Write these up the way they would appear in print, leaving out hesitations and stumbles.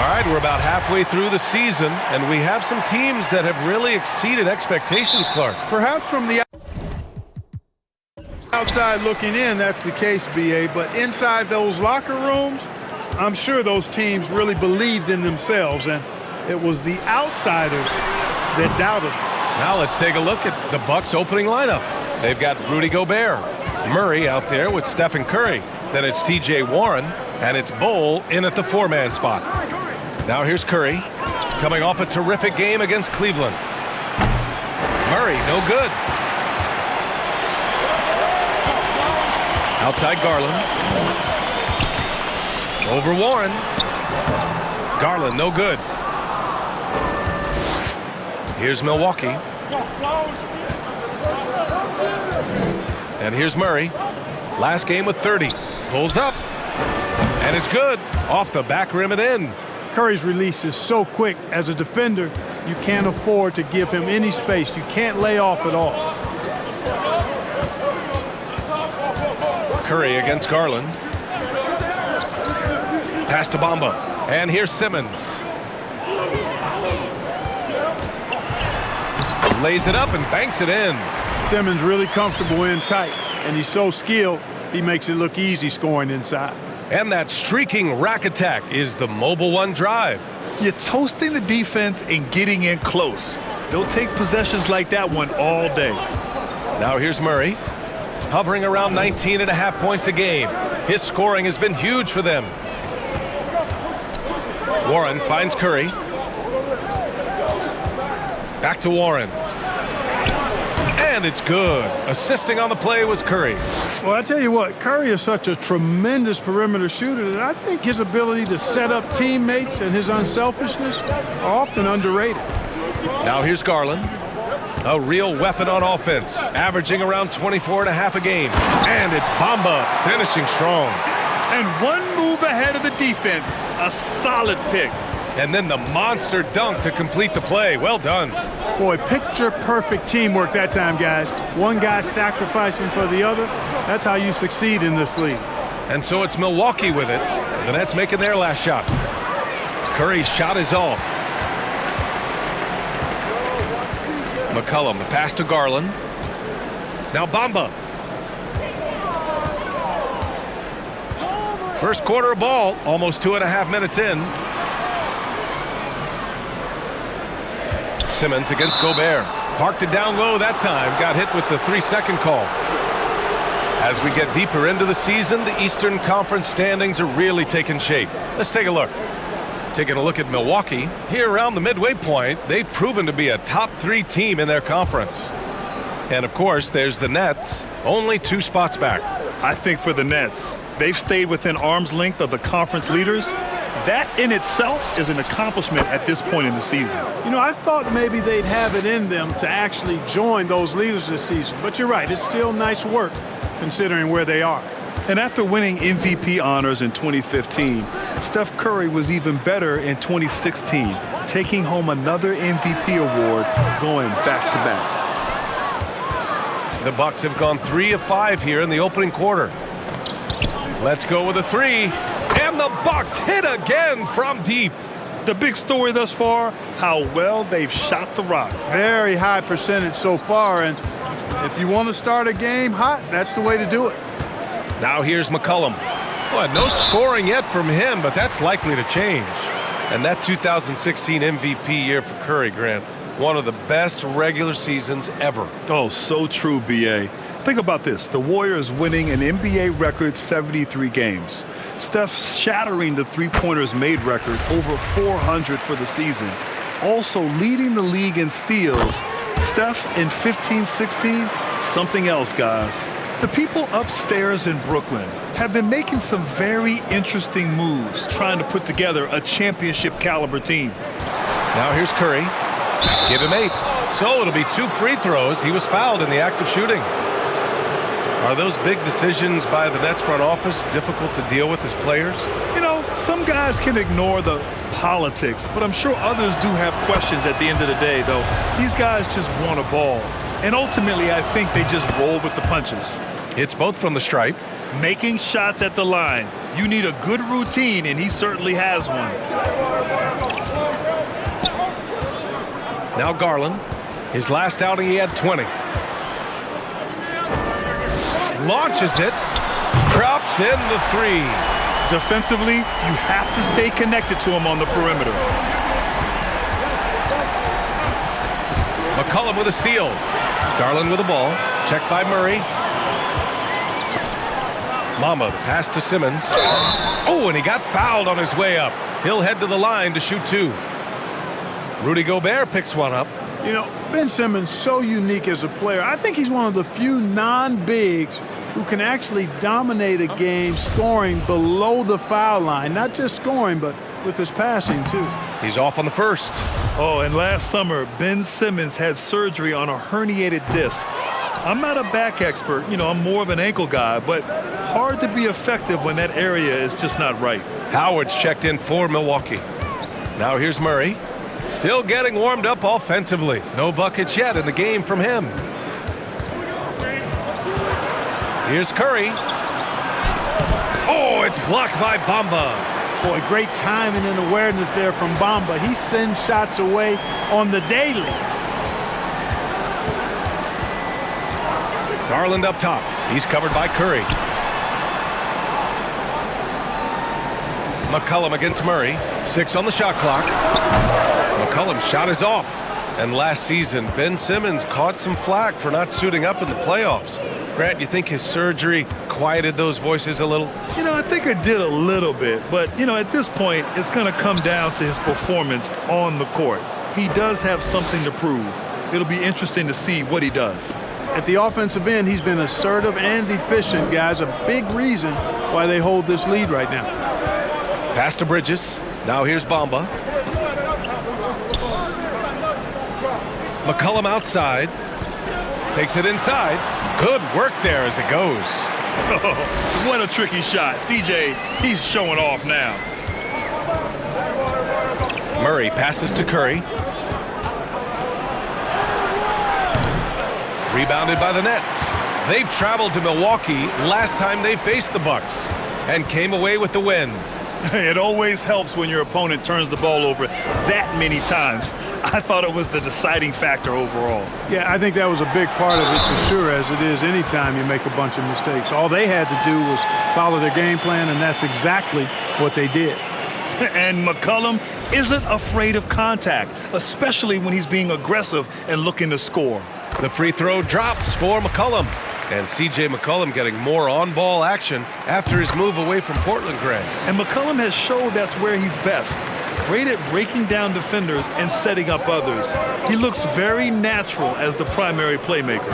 All right, we're about halfway through the season, and we have some teams that have really exceeded expectations, Clark. Perhaps from the outside looking in, that's the case, BA, but inside those locker rooms, I'm sure those teams really believed in themselves, and it was the outsiders that doubted them. Now let's take a look at the Bucks opening lineup. They've got Rudy Gobert, Murray out there with Stephen Curry. Then it's TJ Warren, and it's Bull in at the four-man spot. Now here's Curry, coming off a terrific game against Cleveland. Murray, no good. Outside Garland. Over Warren. Garland, no good. Here's Milwaukee. And here's Murray. Last game with 30. Pulls up. And it's good. Off the back rim and in. Curry's release is so quick. As a defender, you can't afford to give him any space. You can't lay off at all. Curry against Garland. Pass to Bamba. And here's Simmons. Lays it up and banks it in. Simmons really comfortable in tight, and he's so skilled, he makes it look easy scoring inside. And that streaking rack attack is the Mobile One drive. You're toasting the defense and getting in close. They'll take possessions like that one all day. Now here's Murray, hovering around 19.5 points a game. His scoring has been huge for them. Warren finds Curry. Back to Warren. And it's good. Assisting on the play was Curry. Well, I tell you what, Curry is such a tremendous perimeter shooter that I think his ability to set up teammates and his unselfishness are often underrated. Now here's Garland. A real weapon on offense, averaging around 24.5 a game. And it's Bamba finishing strong. And one move ahead of the defense. A solid pick. And then the monster dunk to complete the play. Well done. Boy, picture-perfect teamwork that time, guys. One guy sacrificing for the other. That's how you succeed in this league. And so it's Milwaukee with it. The Nets making their last shot. Curry's shot is off. McCollum, the pass to Garland. Now Bamba. First quarter of ball, almost 2.5 minutes in. Simmons against Gobert. Parked it down low that time. Got hit with the 3-second call. As we get deeper into the season, the Eastern Conference standings are really taking shape. Let's take a look. Taking a look at Milwaukee. Here around the midway point, they've proven to be a top 3 team in their conference. And of course, there's the Nets, only 2 spots back. I think for the Nets, they've stayed within arm's length of the conference leaders. That in itself is an accomplishment at this point in the season. You know, I thought maybe they'd have it in them to actually join those leaders this season. But you're right, it's still nice work considering where they are. And after winning MVP honors in 2015, Steph Curry was even better in 2016, taking home another MVP award going back-to-back. The Bucks have gone 3 of 5 here in the opening quarter. Let's go with a 3. And the Bucks hit again from deep. The big story thus far, how well they've shot the rock. Very high percentage so far, and if you want to start a game hot, that's the way to do it. Now here's McCollum. Well, no scoring yet from him, but that's likely to change. And that 2016 MVP year for Curry, Grant, one of the best regular seasons ever. Oh, so true, BA. Think about this. The Warriors winning an NBA record 73 games. Steph shattering the three-pointers made record, over 400 for the season. Also leading the league in steals. Steph in 15-16, something else, guys. The people upstairs in Brooklyn have been making some very interesting moves, trying to put together a championship-caliber team. Now here's Curry. Give him 8. So it'll be 2 free throws. He was fouled in the act of shooting. Are those big decisions by the Nets front office difficult to deal with as players? You know, some guys can ignore the politics, but I'm sure others do have questions at the end of the day, though. These guys just want a ball. And ultimately, I think they just roll with the punches. It's both from the stripe. Making shots at the line. You need a good routine, and he certainly has one. Now Garland. His last outing, he had 20. Launches it. Drops in the 3. Defensively, you have to stay connected to him on the perimeter. McCollum with a steal. Garland with the ball. Checked by Murray. Mamba, the pass to Simmons. Oh, and he got fouled on his way up. He'll head to the line to shoot 2. Rudy Gobert picks one up. You know, Ben Simmons, so unique as a player. I think he's one of the few non-bigs who can actually dominate a game scoring below the foul line. Not just scoring, but with his passing, too. He's off on the first. Oh, and last summer, Ben Simmons had surgery on a herniated disc. I'm not a back expert. You know, I'm more of an ankle guy, but hard to be effective when that area is just not right. Howard's checked in for Milwaukee. Now here's Murray. Still getting warmed up offensively. No buckets yet in the game from him. Here's Curry. Oh, it's blocked by Bamba. Boy, great timing and awareness there from Bamba. He sends shots away on the daily. Garland up top. He's covered by Curry. McCollum against Murray. 6 on the shot clock. McCollum's shot is off. And last season, Ben Simmons caught some flack for not suiting up in the playoffs. Grant, you think his surgery quieted those voices a little? You know, I think it did a little bit. But, you know, at this point, it's going to come down to his performance on the court. He does have something to prove. It'll be interesting to see what he does. At the offensive end, he's been assertive and efficient, guys. A big reason why they hold this lead right now. Pass to Bridges. Now here's Bamba. McCollum outside. Takes it inside. Good work there as it goes. Oh, what a tricky shot. CJ, he's showing off now. Murray passes to Curry. Rebounded by the Nets. They've traveled to Milwaukee last time they faced the Bucks and came away with the win. It always helps when your opponent turns the ball over that many times. I thought it was the deciding factor overall. Yeah, I think that was a big part of it for sure, as it is anytime you make a bunch of mistakes. All they had to do was follow their game plan, and that's exactly what they did. And McCollum isn't afraid of contact, especially when he's being aggressive and looking to score. The free throw drops for McCollum. And C.J. McCollum getting more on-ball action after his move away from Portland, Grant. And McCollum has showed that's where he's best. Great at breaking down defenders and setting up others. He looks very natural as the primary playmaker.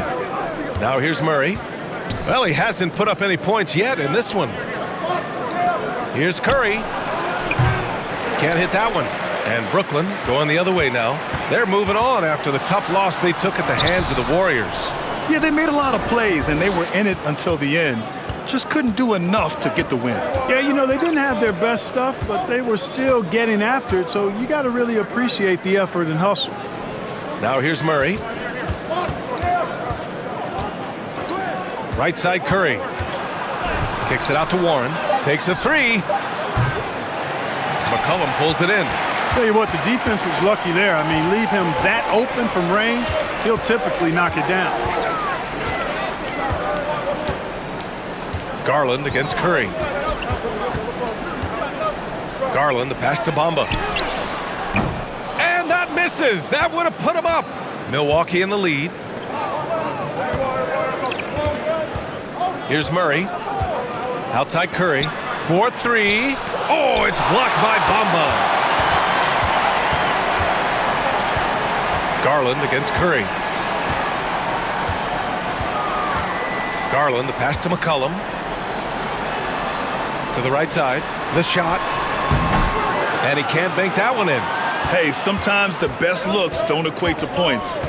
Now here's Murray. Well, he hasn't put up any points yet in this one. Here's Curry. Can't hit that one. And Brooklyn going the other way now. They're moving on after the tough loss they took at the hands of the Warriors. Yeah, they made a lot of plays, and they were in it until the end. Just couldn't do enough to get the win. Yeah, you know, they didn't have their best stuff, but they were still getting after it, so you got to really appreciate the effort and hustle. Now here's Murray. Right side Curry. Kicks it out to Warren. Takes a 3. McCollum pulls it in. Tell you what, the defense was lucky there. I mean, leave him that open from range, he'll typically knock it down. Garland against Curry. Garland, the pass to Bamba. And that misses. That would have put him up. Milwaukee in the lead. Here's Murray. Outside Curry. 4-3. Oh, it's blocked by Bamba. Garland against Curry. Garland, the pass to McCollum. To the right side. The shot. And he can't bank that one in. Hey, sometimes the best looks don't equate to points.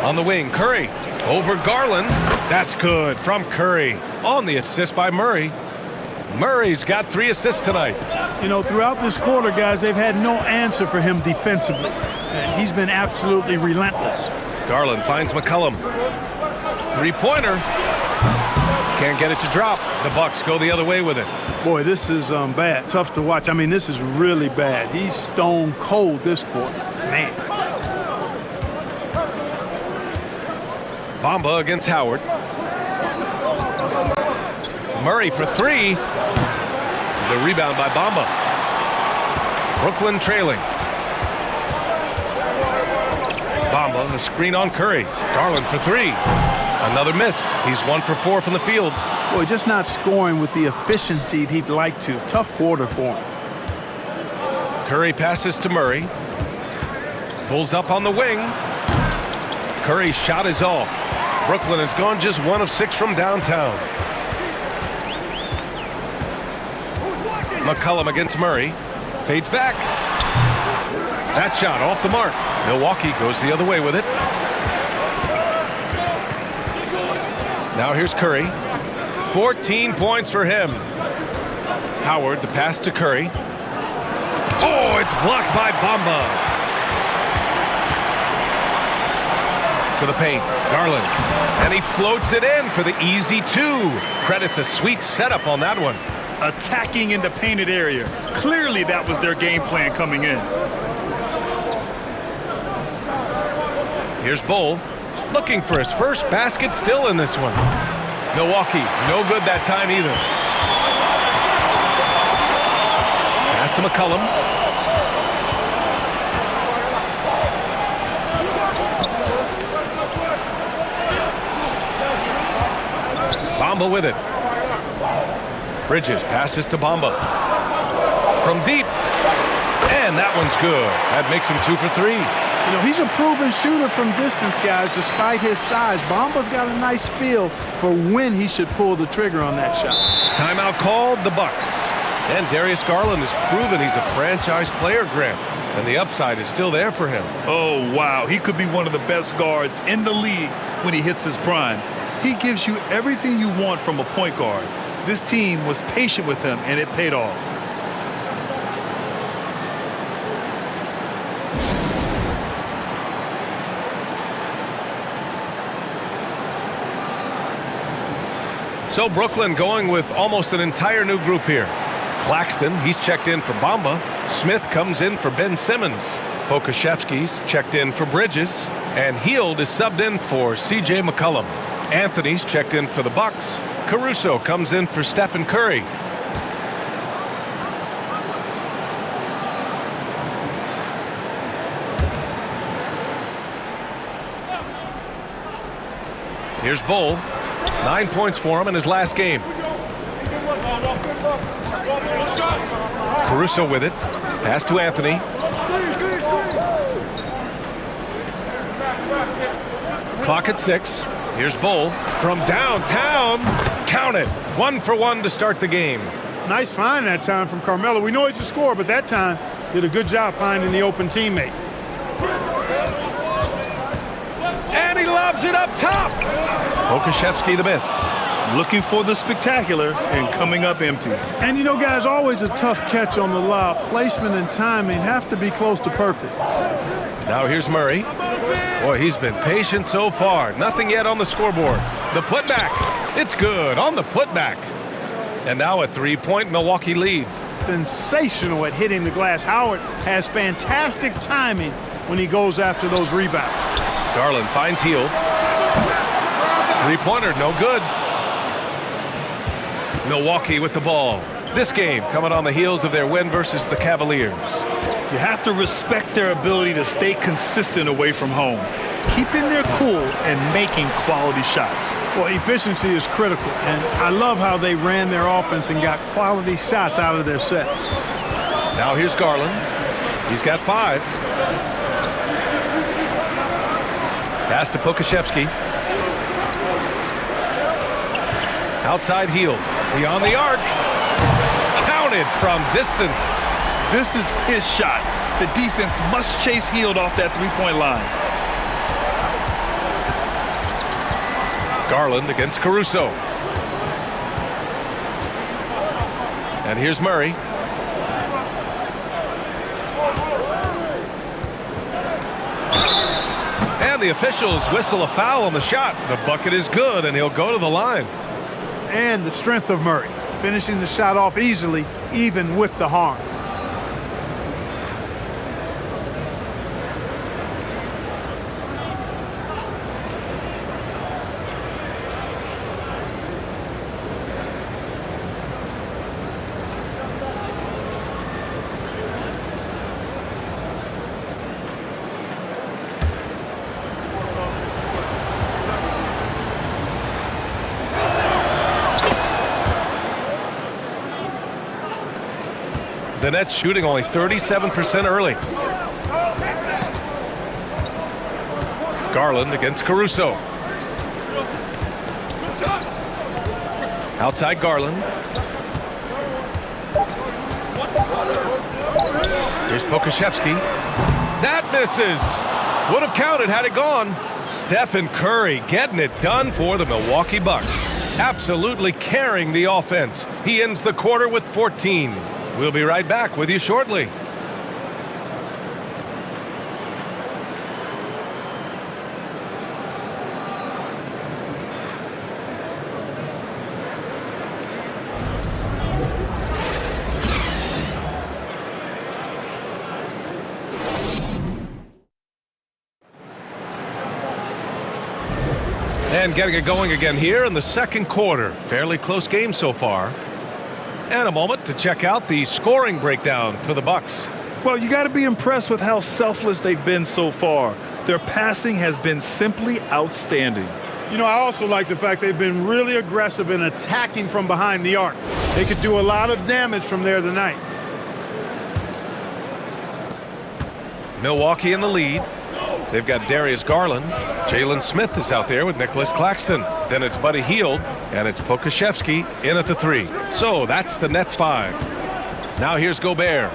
On the wing, Curry. Over Garland. That's good from Curry. On the assist by Murray. Murray's got 3 assists tonight. You know, throughout this quarter, guys, they've had no answer for him defensively. And he's been absolutely relentless. Garland finds McCollum. 3-pointer. Can't get it to drop. The Bucks go the other way with it. Boy, this is bad. Tough to watch. I mean, this is really bad. He's stone cold this quarter. Man. Bamba against Howard. Murray for three. The rebound by Bamba. Brooklyn trailing. Bamba, the screen on Curry. Garland for three. Another miss. He's 1 for 4 from the field. Boy, just not scoring with the efficiency he'd like to. Tough quarter for him. Curry passes to Murray. Pulls up on the wing. Curry's shot is off. Brooklyn has gone just 1 of 6 from downtown. McCollum against Murray. Fades back. That shot off the mark. Milwaukee goes the other way with it. Now here's Curry. 14 points for him. Howard, the pass to Curry. Oh, it's blocked by Bamba. To the paint, Garland. And he floats it in for the easy 2. Credit the sweet setup on that one. Attacking in the painted area. Clearly that was their game plan coming in. Here's Bull, looking for his first basket, still in this one. Milwaukee, no good that time either. Pass to McCollum. Bamba with it. Bridges passes to Bamba. From deep. And that one's good. That makes him 2 for 3. You know, he's a proven shooter from distance, guys, despite his size. Bamba's got a nice feel for when he should pull the trigger on that shot. Timeout called, the Bucks. And Darius Garland has proven he's a franchise player, Grant. And the upside is still there for him. Oh, wow. He could be one of the best guards in the league when he hits his prime. He gives you everything you want from a point guard. This team was patient with him, and it paid off. So Brooklyn going with almost an entire new group here. Claxton, he's checked in for Bamba. Smith comes in for Ben Simmons. Pokuševski's checked in for Bridges. And Hield is subbed in for C.J. McCollum. Anthony's checked in for the Bucks. Caruso comes in for Stephen Curry. Here's Bull. 9 points for him in his last game. Caruso with it. Pass to Anthony. Clock at 6. Here's Bull from downtown. Count it. 1 for 1 to start the game. Nice find that time from Carmelo. We know he's a scorer, but that time did a good job finding the open teammate. And he lobs it up top. Pokuševski the miss. Looking for the spectacular and coming up empty. And you know, guys, always a tough catch on the lob. Placement and timing have to be close to perfect. Now here's Murray. Boy, he's been patient so far. Nothing yet on the scoreboard. The putback. It's good on the putback. And now a 3-point Milwaukee lead. Sensational at hitting the glass. Howard has fantastic timing when he goes after those rebounds. Garland finds Hield. Three-pointer, no good. Milwaukee with the ball. This game coming on the heels of their win versus the Cavaliers. You have to respect their ability to stay consistent away from home, keeping their cool and making quality shots. Well, efficiency is critical, and I love how they ran their offense and got quality shots out of their sets. Now here's Garland. He's got 5. Pass to Pokuševski. Outside Hield. Beyond the arc. Counted from distance. This is his shot. The defense must chase Hield off that three-point line. Garland against Caruso. And here's Murray. And the officials whistle a foul on the shot. The bucket is good, and he'll go to the line. and the strength of Murray, finishing the shot off easily, even with the harm. The Nets shooting only 37% early. Garland against Caruso. Outside Garland. Here's Pokuševski. That misses. Would have counted had it gone. Stephen Curry getting it done for the Milwaukee Bucks. Absolutely carrying the offense. He ends the quarter with 14. We'll be right back with you shortly. And getting it going again here in the second quarter. Fairly close game so far. And a moment to check out the scoring breakdown for the Bucks. Well, you got to be impressed with how selfless they've been so far. Their passing has been simply outstanding. You know, I also like the fact they've been really aggressive in attacking from behind the arc. They could do a lot of damage from there tonight. Milwaukee in the lead. They've got Darius Garland. Jalen Smith is out there with Nicholas Claxton. Then it's Buddy Hield, and it's Pokuševski in at the 3. So that's the Nets 5. Now here's Gobert.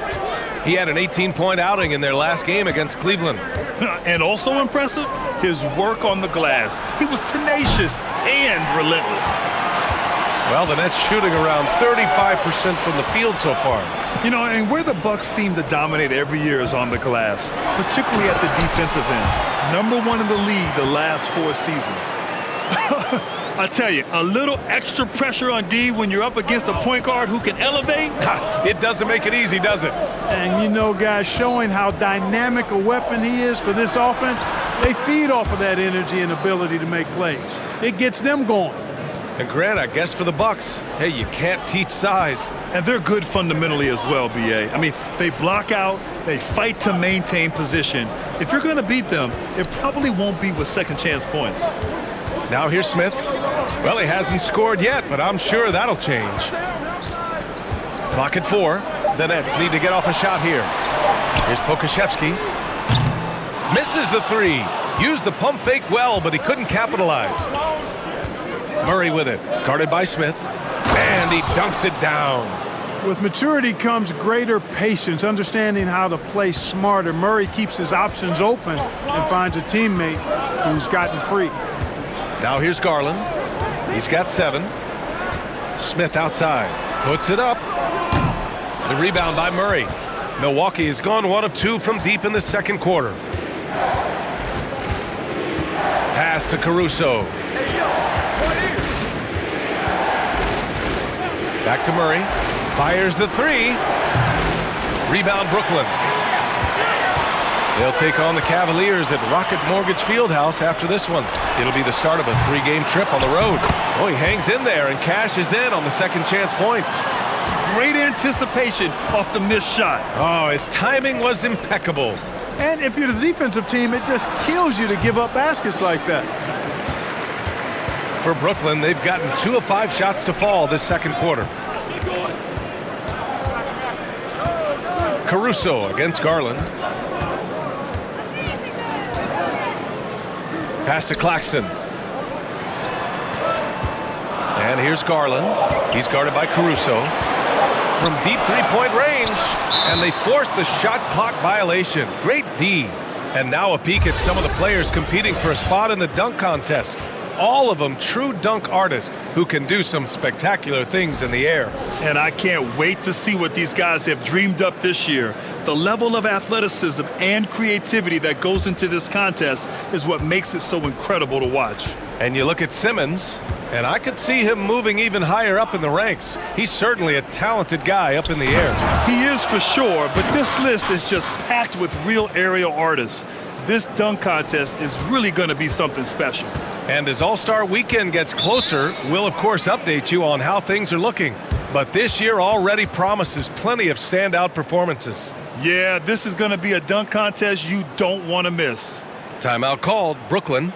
He had an 18-point outing in their last game against Cleveland. And also impressive, his work on the glass. He was tenacious and relentless. Well, the Nets shooting around 35% from the field so far. You know, and where the Bucks seem to dominate every year is on the glass, particularly at the defensive end. #1 in the league the last 4 seasons. I tell you, a little extra pressure on D when you're up against a point guard who can elevate. It doesn't make it easy, does it? And you know, guys, showing how dynamic a weapon he is for this offense, they feed off of that energy and ability to make plays. It gets them going. And Grant, I guess for the Bucks, hey, you can't teach size. And they're good fundamentally as well, B.A. I mean, they block out, they fight to maintain position. If you're going to beat them, it probably won't be with second chance points. Now here's Smith. Well, he hasn't scored yet, but I'm sure that'll change. Clock at 4. The Nets need to get off a shot here. Here's Pokuševski. Misses the 3. Used the pump fake well, but he couldn't capitalize. Murray with it, guarded by Smith, and he dunks it down. With maturity comes greater patience, understanding how to play smarter. Murray keeps his options open and finds a teammate who's gotten free. Now here's Garland. He's got 7. Smith outside, puts it up. The rebound by Murray. Milwaukee has gone 1 of 2 from deep in the second quarter. Pass to Caruso. Back to Murray. Fires the 3. Rebound Brooklyn. They'll take on the Cavaliers at Rocket Mortgage Fieldhouse after this one. It'll be the start of a 3-game trip on the road. Oh, he hangs in there and cashes in on the second chance points. Great anticipation off the missed shot. Oh, his timing was impeccable. And if you're the defensive team, it just kills you to give up baskets like that. For Brooklyn, they've gotten 2 of 5 shots to fall this second quarter. Caruso against Garland. Pass to Claxton. And here's Garland. He's guarded by Caruso. From deep 3-point range. And they force the shot clock violation. Great D. And now a peek at some of the players competing for a spot in the dunk contest. All of them true dunk artists who can do some spectacular things in the air. And I can't wait to see what these guys have dreamed up this year. The level of athleticism and creativity that goes into this contest is what makes it so incredible to watch. And you look at Simmons, and I could see him moving even higher up in the ranks. He's certainly a talented guy up in the air. He is for sure, but this list is just packed with real aerial artists. This dunk contest is really going to be something special. And as All-Star Weekend gets closer, we'll of course update you on how things are looking. But this year already promises plenty of standout performances. Yeah, this is going to be a dunk contest you don't want to miss. Timeout called, Brooklyn.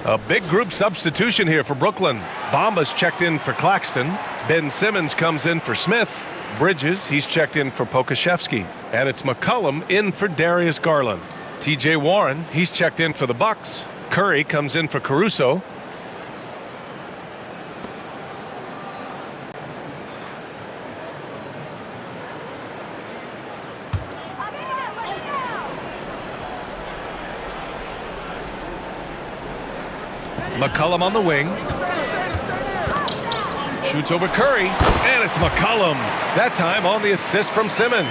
A big group substitution here for Brooklyn. Bamba's checked in for Claxton. Ben Simmons comes in for Smith. Bridges, he's checked in for Pokashevsky. And it's McCollum in for Darius Garland. TJ Warren, he's checked in for the Bucks. Curry comes in for Caruso. McCollum on the wing. Shoots over Curry, and it's McCollum. That time on the assist from Simmons.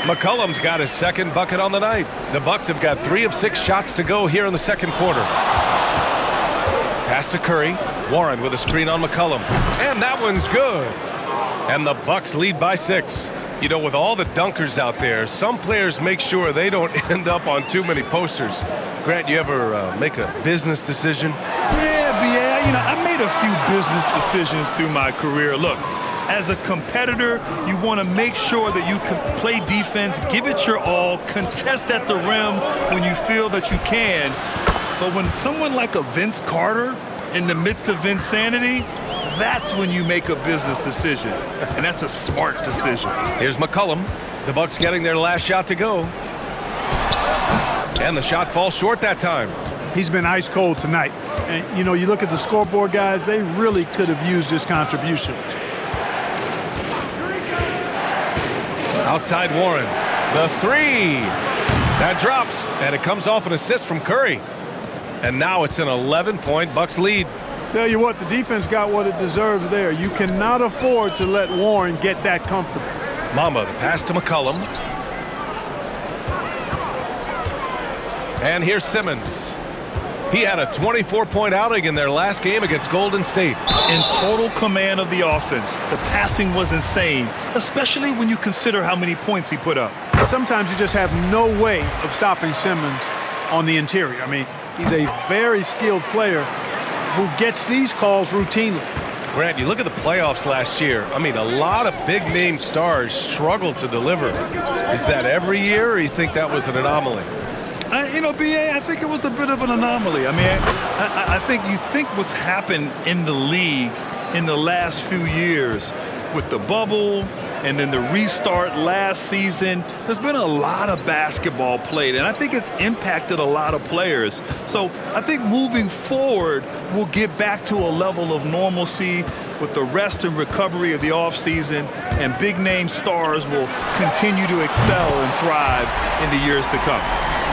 McCollum's got his second bucket on the night. The Bucks have got 3 of 6 shots to go here in the second quarter. Pass to Curry. Warren with a screen on McCollum. And that one's good. And the Bucks lead by 6. You know, with all the dunkers out there, some players make sure they don't end up on too many posters. Grant, you ever make a business decision? Yeah, B.A., I made a few business decisions through my career. Look, as a competitor, you want to make sure that you can play defense, give it your all, contest at the rim when you feel that you can. But when someone like a Vince Carter in the midst of insanity, that's when you make a business decision, and that's a smart decision. Here's McCollum. The Bucks getting their last shot to go. And the shot falls short that time. He's been ice cold tonight. And, you look at the scoreboard, guys, they really could have used this contribution. Outside Warren. The 3. That drops, and it comes off an assist from Curry. And now it's an 11-point Bucks lead. Tell you what, the defense got what it deserved there. You cannot afford to let Warren get that comfortable. Mamba, the pass to McCollum. And here's Simmons. He had a 24-point outing in their last game against Golden State. In total command of the offense, the passing was insane, especially when you consider how many points he put up. Sometimes you just have no way of stopping Simmons on the interior. I mean, he's a very skilled player who gets these calls routinely. Grant, you look at the playoffs last year. I mean, a lot of big-name stars struggled to deliver. Is that every year, or you think that was an anomaly? B.A., I think it was a bit of an anomaly. I mean, I think you think what's happened in the league in the last few years with the bubble and then the restart last season, there's been a lot of basketball played, and I think it's impacted a lot of players. So I think moving forward, we'll get back to a level of normalcy with the rest and recovery of the offseason, and big-name stars will continue to excel and thrive in the years to come.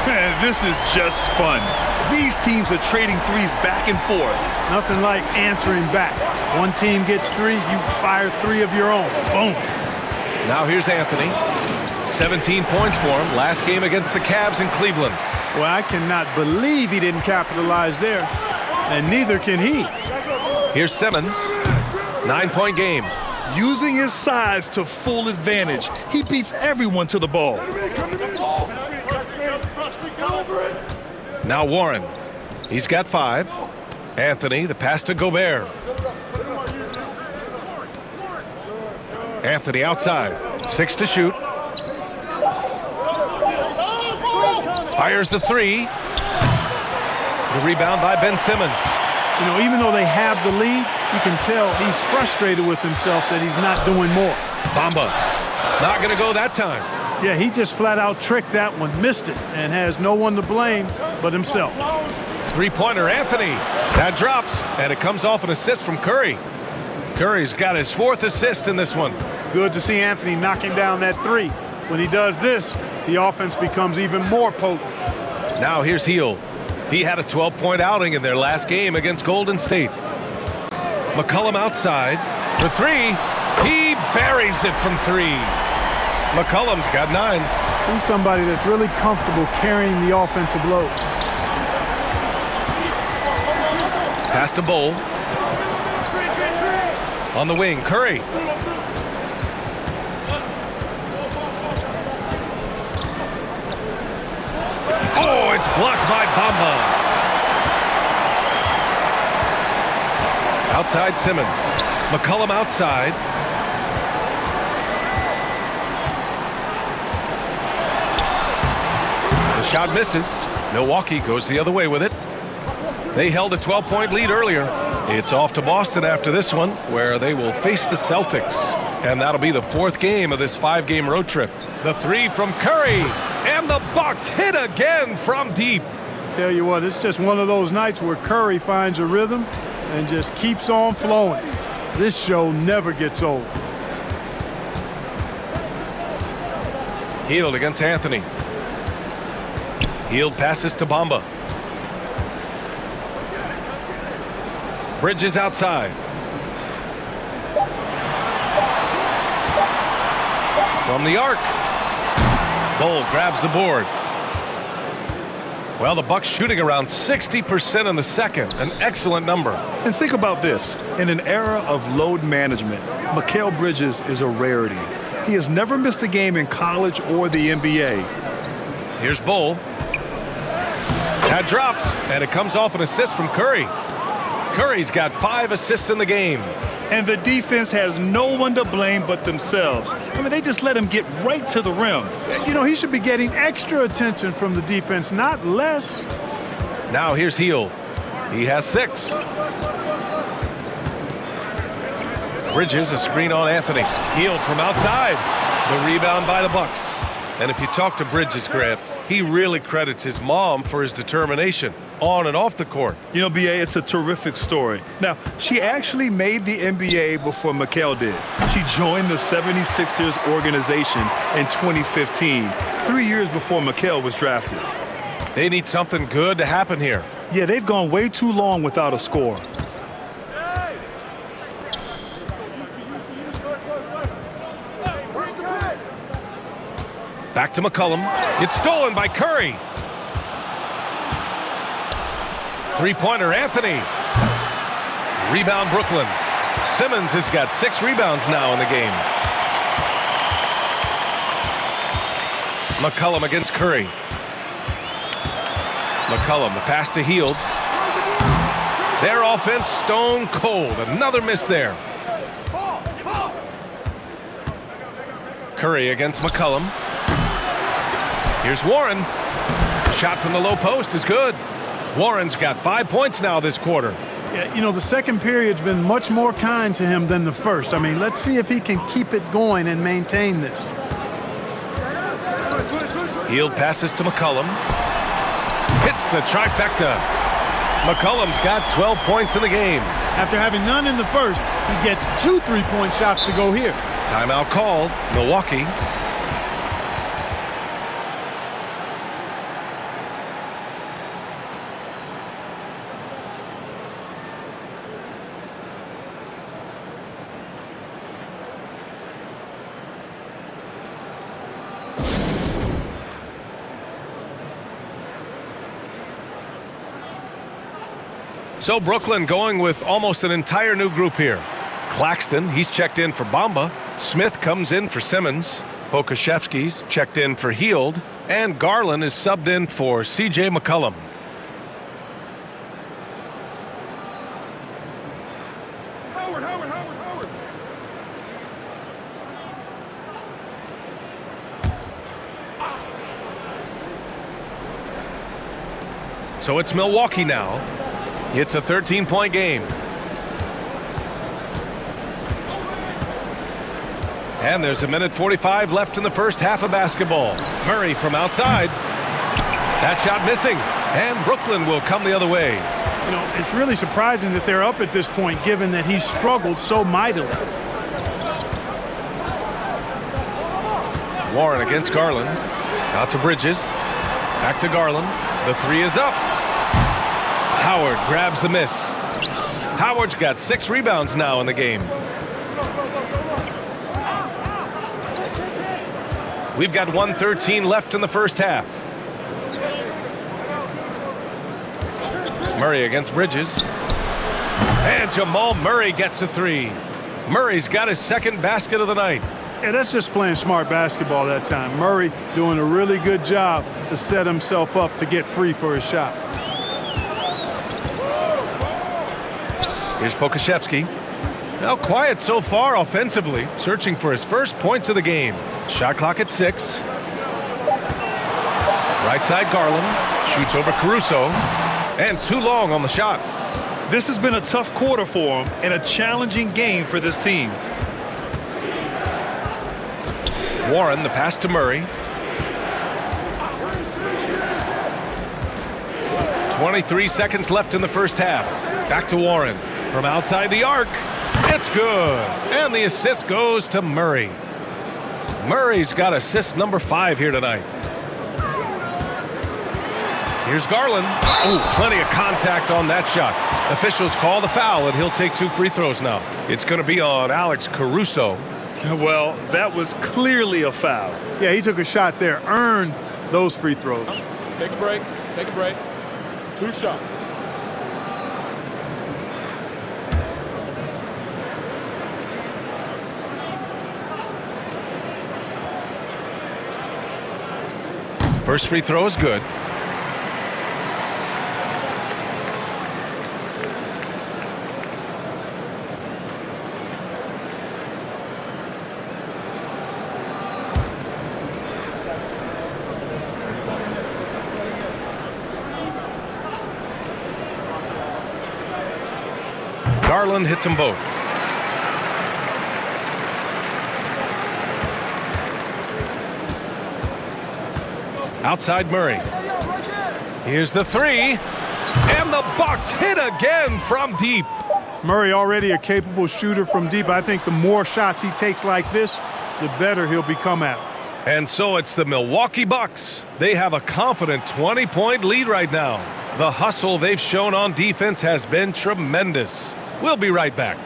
Man, this is just fun. These teams are trading threes back and forth. Nothing like answering back. One team gets 3, you fire 3 of your own. Boom. Now here's Anthony. 17 points for him. Last game against the Cavs in Cleveland. Well, I cannot believe he didn't capitalize there, and neither can he. Here's Simmons. 9-point game. Using his size to full advantage, he beats everyone to the ball. Now Warren. He's got 5. Anthony, the pass to Gobert. Anthony outside. 6 to shoot. Fires the 3. The rebound by Ben Simmons. You know, even though they have the lead, you can tell he's frustrated with himself that he's not doing more. Bamba. Not going to go that time. Yeah, he just flat out tricked that one, missed it, and has no one to blame but himself. Three-pointer, Anthony. That drops, and it comes off an assist from Curry. Curry's got his 4th assist in this one. Good to see Anthony knocking down that 3. When he does this, the offense becomes even more potent. Now here's Hield. He had a 12-point outing in their last game against Golden State. McCollum outside for 3. He buries it from 3. McCollum's got 9. He's somebody that's really comfortable carrying the offensive load. Pass to Bull. On the wing, Curry. Oh, it's blocked by Bamba. Outside Simmons. McCollum outside. The shot misses. Milwaukee goes the other way with it. They held a 12-point lead earlier. It's off to Boston after this one, where they will face the Celtics. And that'll be the 4th game of this 5-game road trip. The 3 from Curry. And the Bucks hit again from deep. Tell you what, it's just one of those nights where Curry finds a rhythm and just keeps on flowing. This show never gets old. Hield against Anthony. Hield passes to Bamba. Bridges outside. From the arc. Bull grabs the board. Well, the Bucks shooting around 60% in the second, an excellent number. And think about this. In an era of load management, Mikal Bridges is a rarity. He has never missed a game in college or the NBA. Here's Bull. That drops, and it comes off an assist from Curry. Curry's got 5 assists in the game. And the defense has no one to blame but themselves. I mean, they just let him get right to the rim. You know, he should be getting extra attention from the defense, not less. Now here's Hield. He has 6. Bridges, a screen on Anthony. Hield from outside. The rebound by the Bucks. And if you talk to Bridges, Grant, he really credits his mom for his determination on and off the court. You know, BA, it's a terrific story. Now, she actually made the NBA before Mikal did. She joined the 76ers organization in 2015, 3 years before Mikal was drafted. They need something good to happen here. Yeah, they've gone way too long without a score. Back to McCollum. It's stolen by Curry. Three-pointer, Anthony. Rebound, Brooklyn. Simmons has got 6 rebounds now in the game. McCollum against Curry. McCollum, the pass to Hield. Their offense stone cold. Another miss there. Curry against McCollum. Here's Warren. Shot from the low post is good. Warren's got 5 points now this quarter. Yeah, you know, the second period's been much more kind to him than the first. I mean, let's see if he can keep it going and maintain this. Hield passes to McCollum. Hits the trifecta. McCollum's got 12 points in the game. After having none in the first, he gets 2 3-point shots to go here. Timeout called. Milwaukee. So Brooklyn going with almost an entire new group here. Claxton, he's checked in for Bamba. Smith comes in for Simmons. Pokuševski's checked in for Hield. And Garland is subbed in for C.J. McCollum. Howard. So it's Milwaukee now. It's a 13-point game. And there's a minute 45 left in the first half of basketball. Murray from outside. That shot missing. And Brooklyn will come the other way. You know, it's really surprising that they're up at this point, given that he struggled so mightily. Warren against Garland. Out to Bridges. Back to Garland. The three is up. Howard grabs the miss. Howard's got 6 rebounds now in the game. We've got 1:13 left in the first half. Murray against Bridges. And Jamal Murray gets a 3. Murray's got his second basket of the night. Yeah, that's just playing smart basketball that time. Murray doing a really good job to set himself up to get free for his shot. Here's Pokuševski. Now quiet so far offensively, searching for his first points of the game. Shot clock at 6. Right side Garland shoots over Caruso, and too long on the shot. This has been a tough quarter for him and a challenging game for this team. Warren, the pass to Murray. 23 seconds left in the first half. Back to Warren from outside the arc. It's good. And the assist goes to Murray. Murray's got assist number 5 here tonight. Here's Garland. Oh, plenty of contact on that shot. Officials call the foul, and he'll take 2 free throws now. It's going to be on Alex Caruso. Well, that was clearly a foul. Yeah, he took a shot there, earned those free throws. Take a break. 2 shots. First free throw is good. Garland hits them both. Outside Murray. Here's the 3. And the Bucks hit again from deep. Murray already a capable shooter from deep. I think the more shots he takes like this, the better he'll become at it. And so it's the Milwaukee Bucks. They have a confident 20-point lead right now. The hustle they've shown on defense has been tremendous. We'll be right back.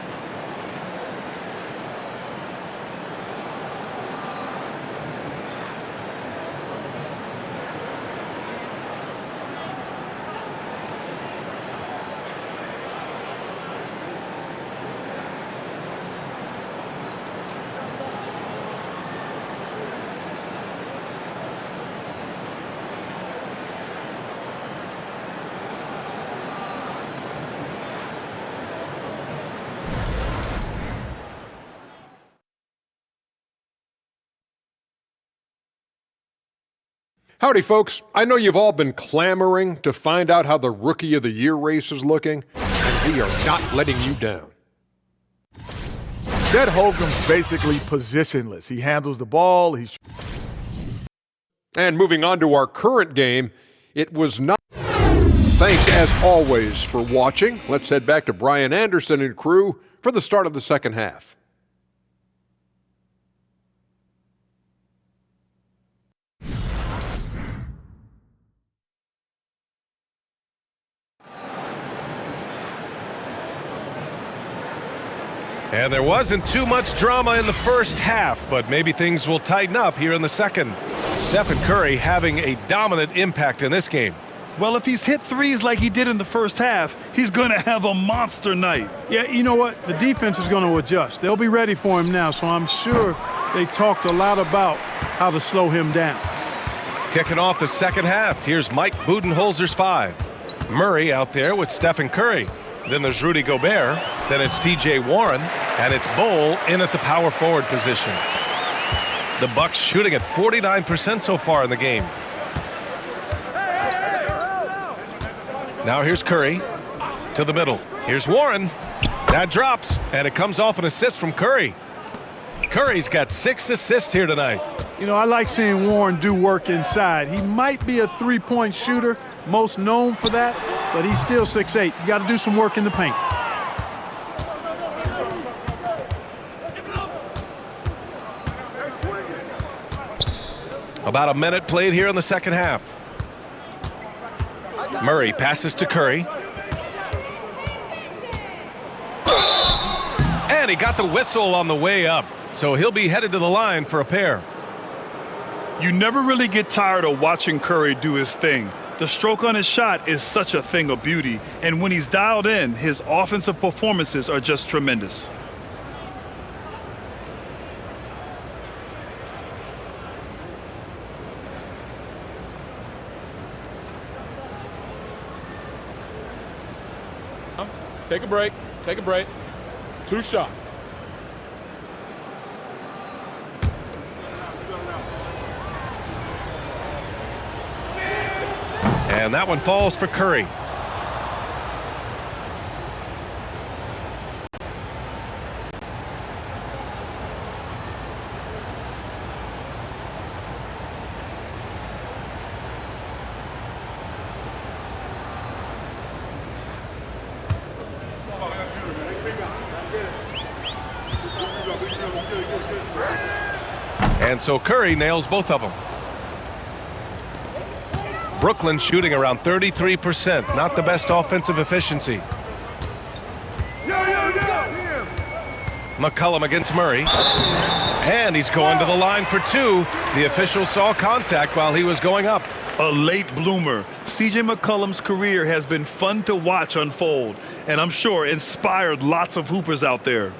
Howdy, folks. I know you've all been clamoring to find out how the Rookie of the Year race is looking, and we are not letting you down. Chet Holmgren's basically positionless. He handles the ball. And moving on to our current game, it was not. Thanks, as always, for watching. Let's head back to Brian Anderson and crew for the start of the second half. And there wasn't too much drama in the first half, but maybe things will tighten up here in the second. Stephen Curry having a dominant impact in this game. Well, if he's hit threes like he did in the first half, he's going to have a monster night. Yeah, you know what? The defense is going to adjust. They'll be ready for him now, so I'm sure they talked a lot about how to slow him down. Kicking off the second half, here's Mike Budenholzer's 5. Murray out there with Stephen Curry. Then there's Rudy Gobert. Then it's T.J. Warren. And it's Bol in at the power forward position. The Bucks shooting at 49% so far in the game. Now here's Curry to the middle. Here's Warren. That drops, and it comes off an assist from Curry. Curry's got 6 assists here tonight. You know, I like seeing Warren do work inside. He might be a three-point shooter, most known for that, but he's still 6'8". You got to do some work in the paint. About a minute played here in the second half. Murray passes to Curry. And he got the whistle on the way up, so he'll be headed to the line for a pair. You never really get tired of watching Curry do his thing. The stroke on his shot is such a thing of beauty, and when he's dialed in, his offensive performances are just tremendous. Take a break. Take a break. 2 shots. And that one falls for Curry. And so Curry nails both of them. Brooklyn shooting around 33%, not the best offensive efficiency. McCollum against Murray. And he's going to the line for 2. The official saw contact while he was going up. A late bloomer. C.J. McCollum's career has been fun to watch unfold, and I'm sure inspired lots of hoopers out there.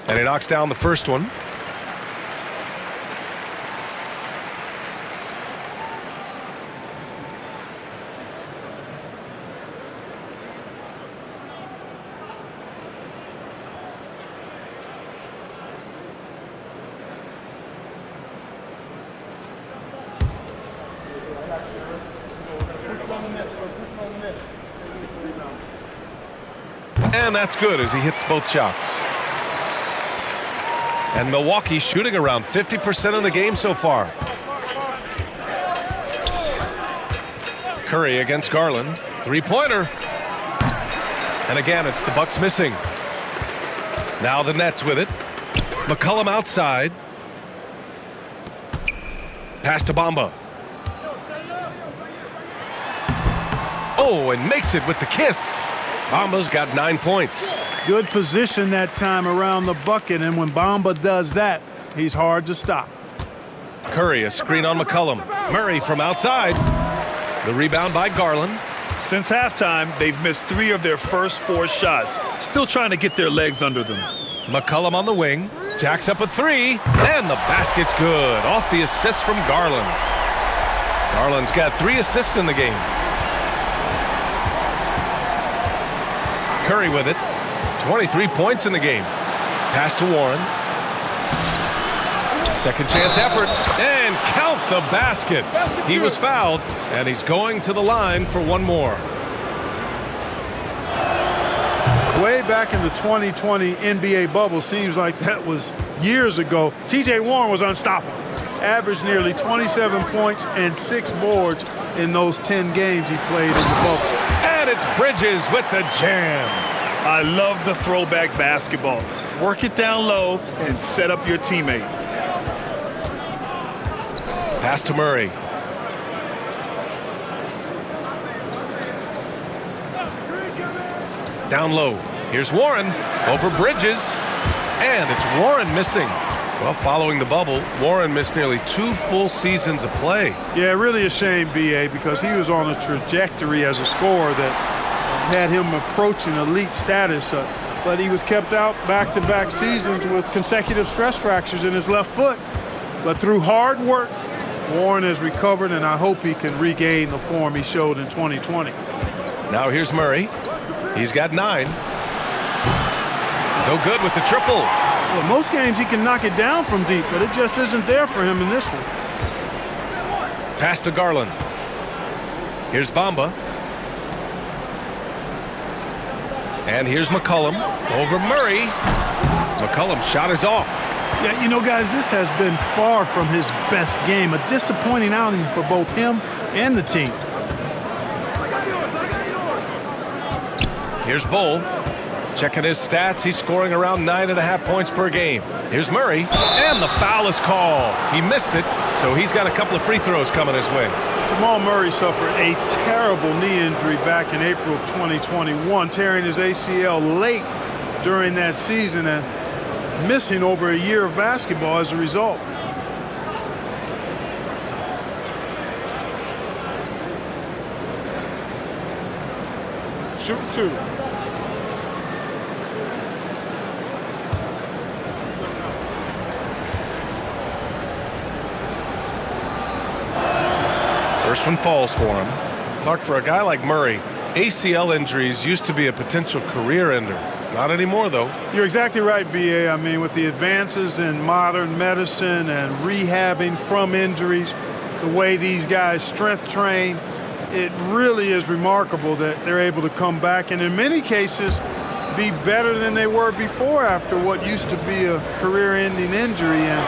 And he knocks down the first one. And that's good as he hits both shots. And Milwaukee shooting around 50% in the game so far. Curry against Garland. Three-pointer. And again, it's the Bucks missing. Now the Nets with it. McCollum outside. Pass to Bamba. Oh, and makes it with the kiss. Bamba's got 9 points. Good position that time around the bucket, and when Bamba does that, he's hard to stop. Curry, a screen on McCollum. Murray from outside. The rebound by Garland. Since halftime, they've missed 3 of their first 4 shots. Still trying to get their legs under them. McCollum on the wing. Jacks up a 3. And the basket's good. Off the assist from Garland. Garland's got 3 assists in the game. Curry with it. 23 points in the game. Pass to Warren. Second chance effort. And count the basket. He was fouled, and he's going to the line for one more. Way back in the 2020 NBA bubble, seems like that was years ago, T.J. Warren was unstoppable. Averaged nearly 27 points and 6 boards in those 10 games he played in the bubble. And it's Bridges with the jam. I love the throwback basketball. Work it down low and set up your teammate. Pass to Murray. Down low. Here's Warren. Over Bridges. And it's Warren missing. Well, following the bubble, Warren missed nearly 2 full seasons of play. Yeah, really a shame, B.A., because he was on a trajectory as a scorer that had him approaching elite status. But he was kept out back-to-back seasons with consecutive stress fractures in his left foot. But through hard work, Warren has recovered, and I hope he can regain the form he showed in 2020. Now here's Murray. He's got 9. No good with the triple. Well, most games he can knock it down from deep, but it just isn't there for him in this one. Pass to Garland. Here's Bamba. And here's McCollum over Murray. McCollum's shot is off. Yeah, you know, guys, this has been far from his best game. A disappointing outing for both him and the team. Here's Bull. Checking his stats, he's scoring around 9.5 points per game. Here's Murray, and the foul is called. He missed it, so he's got a couple of free throws coming his way. Jamal Murray suffered a terrible knee injury back in April of 2021, tearing his ACL late during that season and missing over a year of basketball as a result. Shooting 2. First one falls for him. Clark, for a guy like Murray, ACL injuries used to be a potential career ender. Not anymore, though. You're exactly right, B.A. I mean, with the advances in modern medicine and rehabbing from injuries, the way these guys strength train, it really is remarkable that they're able to come back and in many cases be better than they were before after what used to be a career-ending injury, and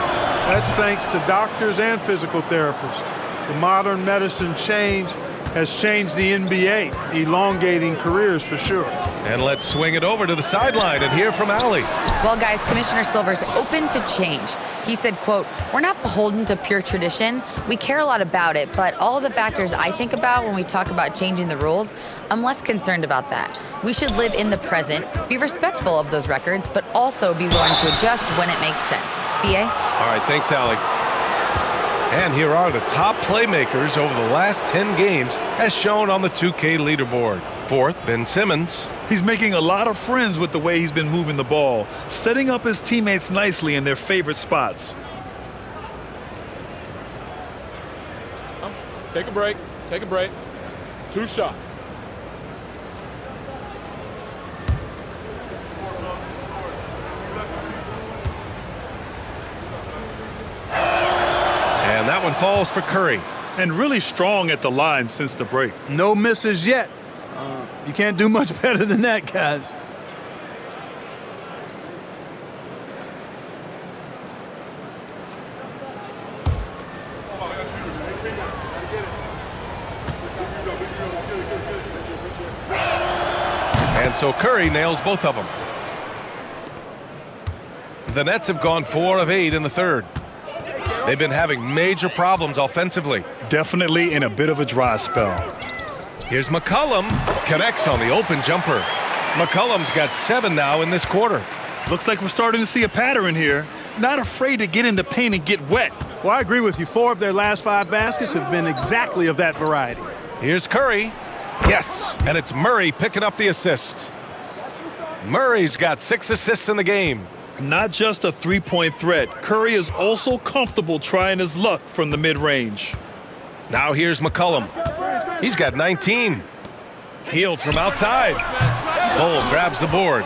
that's thanks to doctors and physical therapists. The modern medicine change has changed the NBA, elongating careers for sure. And let's swing it over to the sideline and hear from Allie. Well, guys, Commissioner Silver's open to change. He said, quote, "We're not beholden to pure tradition. We care a lot about it, but all of the factors I think about when we talk about changing the rules, I'm less concerned about that. We should live in the present, be respectful of those records, but also be willing to adjust when it makes sense." B.A.? All right, thanks, Allie. And here are the top playmakers over the last 10 games as shown on the 2K leaderboard. Fourth, Ben Simmons. He's making a lot of friends with the way he's been moving the ball, setting up his teammates nicely in their favorite spots. Take a break. Take a break. 2 shots. And that one falls for Curry. And really strong at the line since the break. No misses yet. You can't do much better than that, guys. And so Curry nails both of them. The Nets have gone 4 of 8 in the third. They've been having major problems offensively. Definitely in a bit of a dry spell. Here's McCollum. Connects on the open jumper. McCollum's got 7 now in this quarter. Looks like we're starting to see a pattern here. Not afraid to get in the paint and get wet. Well, I agree with you. 4 of their last 5 baskets have been exactly of that variety. Here's Curry. Yes, and it's Murray picking up the assist. Murray's got 6 assists in the game. Not just a three-point threat. Curry is also comfortable trying his luck from the mid-range. Now here's McCollum. He's got 19. Healed from outside. Bull grabs the board.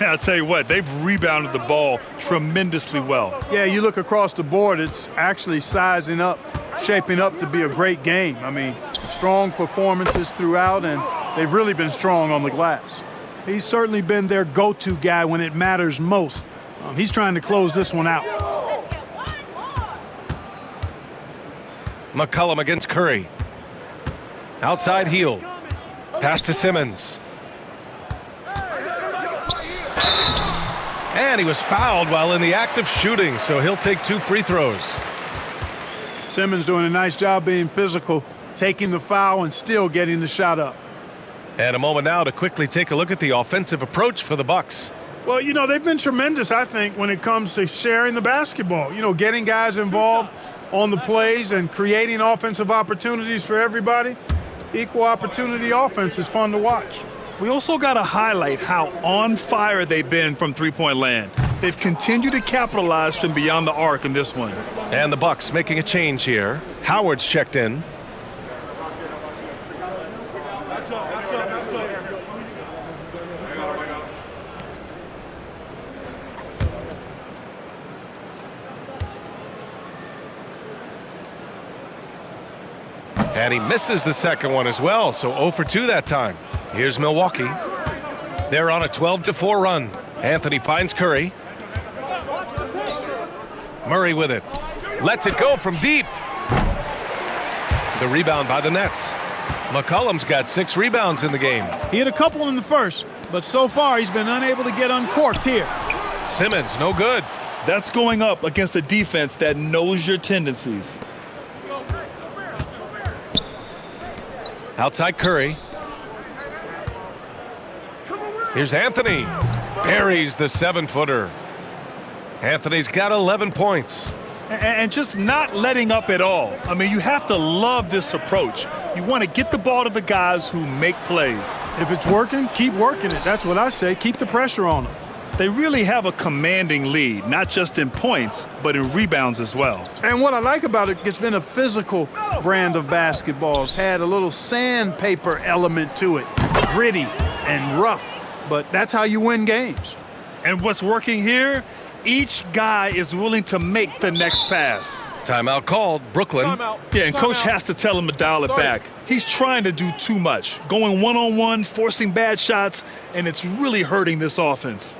I'll tell you what, they've rebounded the ball tremendously well. Yeah, you look across the board, it's actually sizing up, shaping up to be a great game. I mean, strong performances throughout, and they've really been strong on the glass. He's certainly been their go-to guy when it matters most. He's trying to close this one out. McCollum against Curry. Outside heel. Pass to Simmons. And he was fouled while in the act of shooting, so he'll take 2 free throws. Simmons doing a nice job being physical, taking the foul and still getting the shot up. And a moment now to quickly take a look at the offensive approach for the Bucks. Well, you know, they've been tremendous, I think, when it comes to sharing the basketball. You know, getting guys involved on the plays and creating offensive opportunities for everybody. Equal opportunity offense is fun to watch. We also got to highlight how on fire they've been from three-point land. They've continued to capitalize from beyond the arc in this one. And the Bucks making a change here. Howard's checked in. And he misses the second one as well, so 0 for 2 that time. Here's Milwaukee. They're on a 12-4 run. Anthony finds Curry. Murray with it. Lets it go from deep. The rebound by the Nets. McCollum's got 6 rebounds in the game. He had a couple in the first, but so far he's been unable to get uncorked here. Simmons, no good. That's going up against a defense that knows your tendencies. Outside Curry. Here's Anthony. Buries the 7-footer. Anthony's got 11 points. And just not letting up at all. I mean, you have to love this approach. You want to get the ball to the guys who make plays. If it's working, keep working it. That's what I say. Keep the pressure on them. They really have a commanding lead, not just in points, but in rebounds as well. And what I like about it, it's been a physical brand of basketball. It's had a little sandpaper element to it, gritty and rough, but that's how you win games. And what's working here, each guy is willing to make the next pass. Timeout called, Brooklyn. Timeout. Yeah, and Coach Timeout. has to tell him to dial it Sorry. back. He's trying to do too much, going one-on-one, forcing bad shots, and it's really hurting this offense.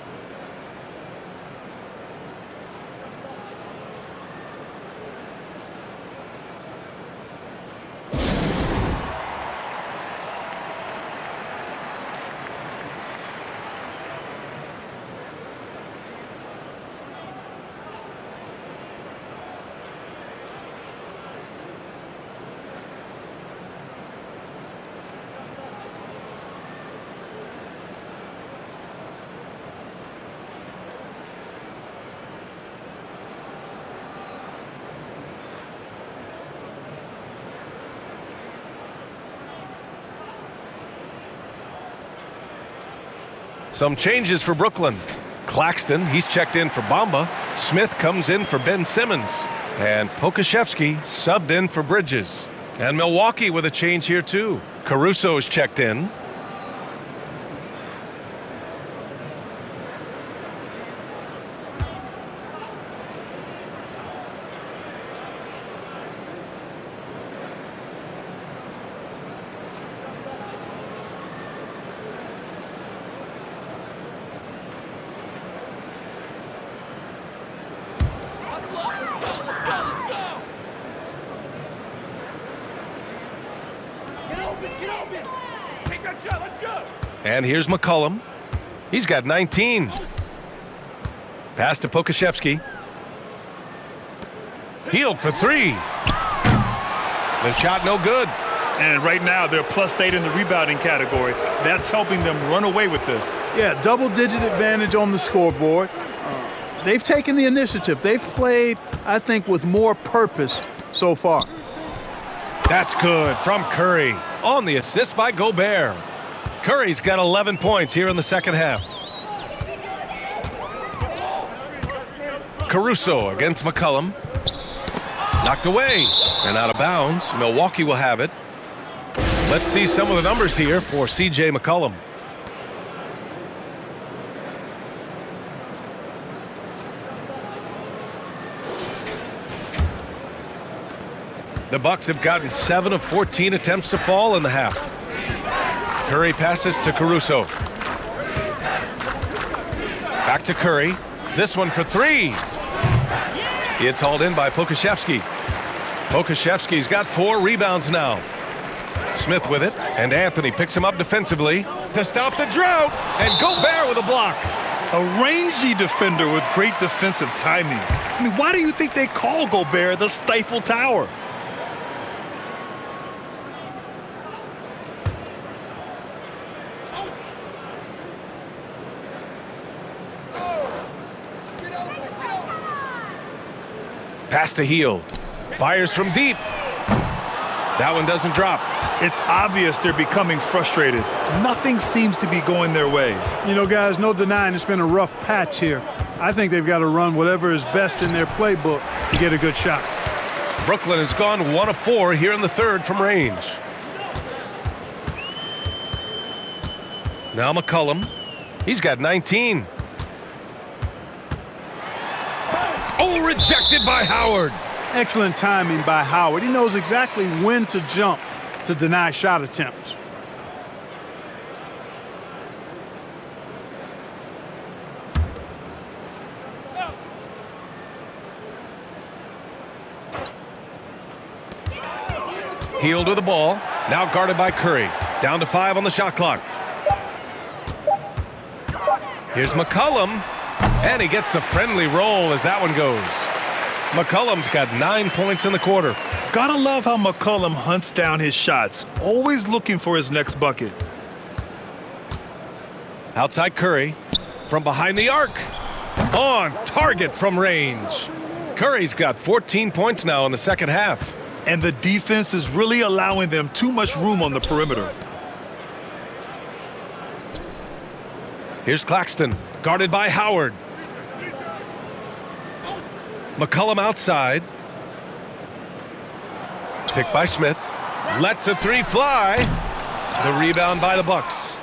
Some changes for Brooklyn. Claxton, he's checked in for Bamba. Smith comes in for Ben Simmons. And Pokashevsky subbed in for Bridges. And Milwaukee with a change here too. Caruso's checked in. And here's McCollum. He's got 19. Pass to Pokashevsky. Healed for 3. The shot no good. And right now, they're +8 in the rebounding category. That's helping them run away with this. Yeah, double-digit advantage on the scoreboard. They've taken the initiative. They've played, I think, with more purpose so far. That's good from Curry on the assist by Gobert. Curry's got 11 points here in the second half. Caruso against McCollum. Knocked away and out of bounds. Milwaukee will have it. Let's see some of the numbers here for C.J. McCollum. The Bucks have gotten 7 of 14 attempts to fall in the half. Curry passes to Caruso. Back to Curry. This one for 3. It's hauled in by Pokashevsky. Pokashevsky's got 4 rebounds now. Smith with it, and Anthony picks him up defensively to stop the drought, and Gobert with a block. A rangy defender with great defensive timing. I mean, why do you think they call Gobert the Stifle Tower? Pass to Hield. Fires from deep. That one doesn't drop. It's obvious they're becoming frustrated. Nothing seems to be going their way. You know, guys, no denying it's been a rough patch here. I think they've got to run whatever is best in their playbook to get a good shot. Brooklyn has gone 1 of 4 here in the third from range. Now McCollum. He's got 19. Oh, rejected by Howard. Excellent timing by Howard. He knows exactly when to jump to deny shot attempts. Hield with the ball. Now guarded by Curry. Down to 5 on the shot clock. Here's McCollum. And he gets the friendly roll as that one goes. McCollum's got 9 points in the quarter. Gotta love how McCollum hunts down his shots, always looking for his next bucket. Outside Curry. From behind the arc. On target from range. Curry's got 14 points now in the second half. And the defense is really allowing them too much room on the perimeter. Here's Claxton, guarded by Howard. McCollum outside. Picked by Smith. Lets the three fly. The rebound by the Bucks.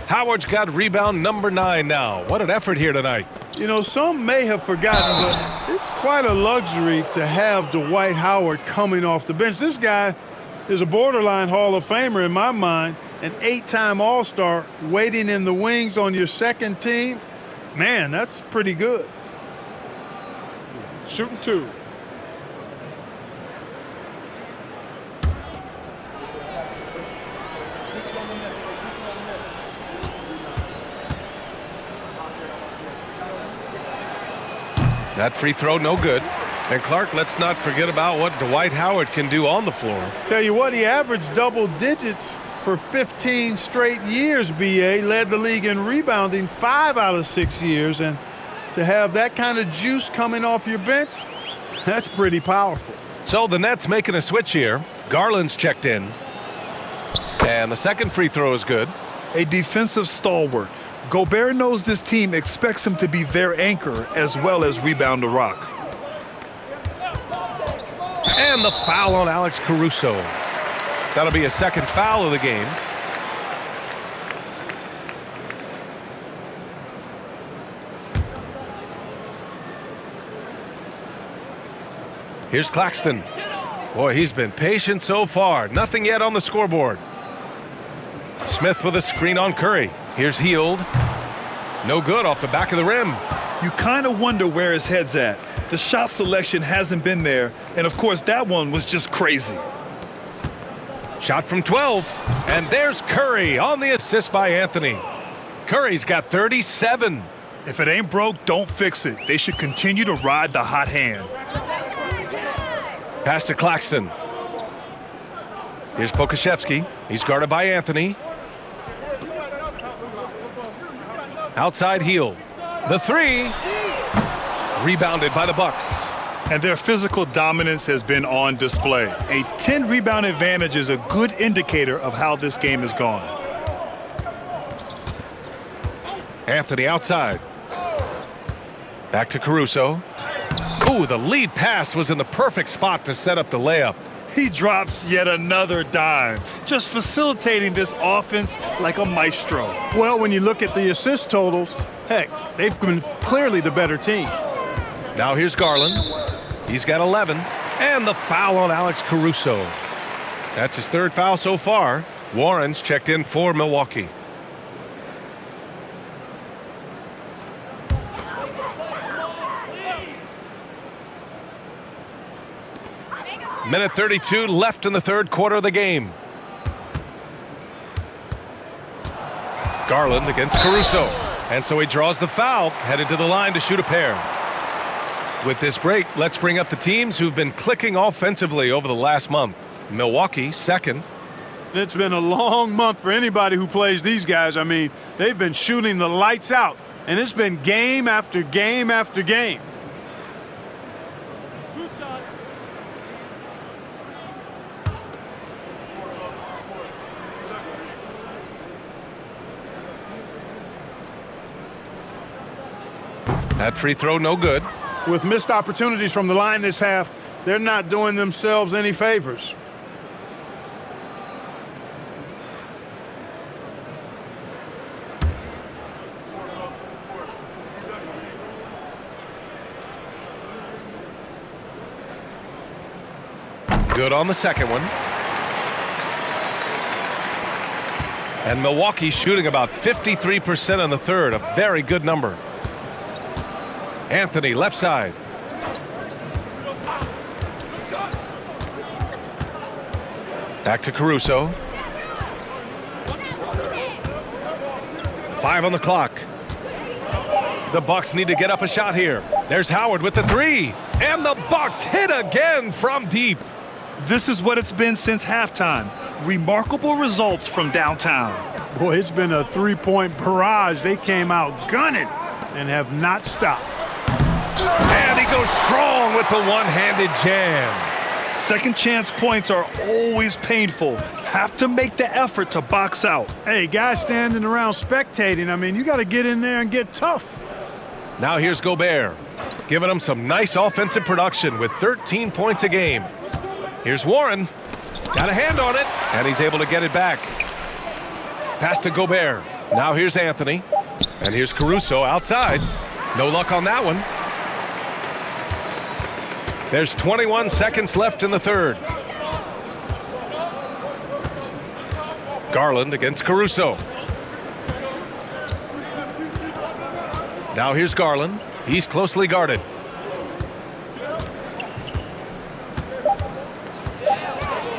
Howard's got rebound number 9 now. What an effort here tonight. You know, some may have forgotten, but it's quite a luxury to have Dwight Howard coming off the bench. This guy is a borderline Hall of Famer in my mind, an 8-time All-Star waiting in the wings on your second team. Man, that's pretty good. Shooting 2. That free throw, no good. And Clark, let's not forget about what Dwight Howard can do on the floor. Tell you what, he averaged double digits for 15 straight years, BA. Led the league in rebounding 5 out of 6 years. And to have that kind of juice coming off your bench, that's pretty powerful. So the Nets making a switch here. Garland's checked in. And the second free throw is good. A defensive stalwart. Gobert knows this team expects him to be their anchor as well as rebound the rock. And the foul on Alex Caruso. That'll be a second foul of the game. Here's Claxton. Boy, he's been patient so far. Nothing yet on the scoreboard. Smith with a screen on Curry. Here's Hield. No good off the back of the rim. You kind of wonder where his head's at. The shot selection hasn't been there, and of course that one was just crazy. Shot from 12, and there's Curry on the assist by Anthony. Curry's got 37. If it ain't broke, don't fix it. They should continue to ride the hot hand. Pass to Claxton. Here's Pokusevski. He's guarded by Anthony. Outside Hield. The three. Rebounded by the Bucks. And their physical dominance has been on display. A 10-rebound advantage is a good indicator of how this game has gone. Anthony outside. Back to Caruso. Ooh, the lead pass was in the perfect spot to set up the layup. He drops yet another dime, just facilitating this offense like a maestro. Well, when you look at the assist totals, heck, they've been clearly the better team. Now here's Garland. He's got 11. And the foul on Alex Caruso. That's his third foul so far. Warren's checked in for Milwaukee. Minute 32 left in the third quarter of the game. Garland against Caruso. And so he draws the foul, headed to the line to shoot a pair. With this break, let's bring up the teams who've been clicking offensively over the last month. Milwaukee, second. It's been a long month for anybody who plays these guys. I mean, they've been shooting the lights out, and it's been game after game after game. That free throw, no good. With missed opportunities from the line this half, they're not doing themselves any favors. Good on the second one. And Milwaukee shooting about 53% in the third, a very good number. Anthony, left side. Back to Caruso. 5 on the clock. The Bucks need to get up a shot here. There's Howard with the three. And the Bucks hit again from deep. This is what it's been since halftime. Remarkable results from downtown. Boy, it's been a three-point barrage. They came out gunning and have not stopped. And he goes strong with the one-handed jam. Second chance points are always painful. Have to make the effort to box out. Hey, guys standing around spectating, I mean, you got to get in there and get tough. Now here's Gobert, giving him some nice offensive production with 13 points a game. Here's Warren. Got a hand on it, and he's able to get it back. Pass to Gobert. Now here's Anthony. And here's Caruso outside. No luck on that one. There's 21 seconds left in the third. Garland against Caruso. Now here's Garland. He's closely guarded.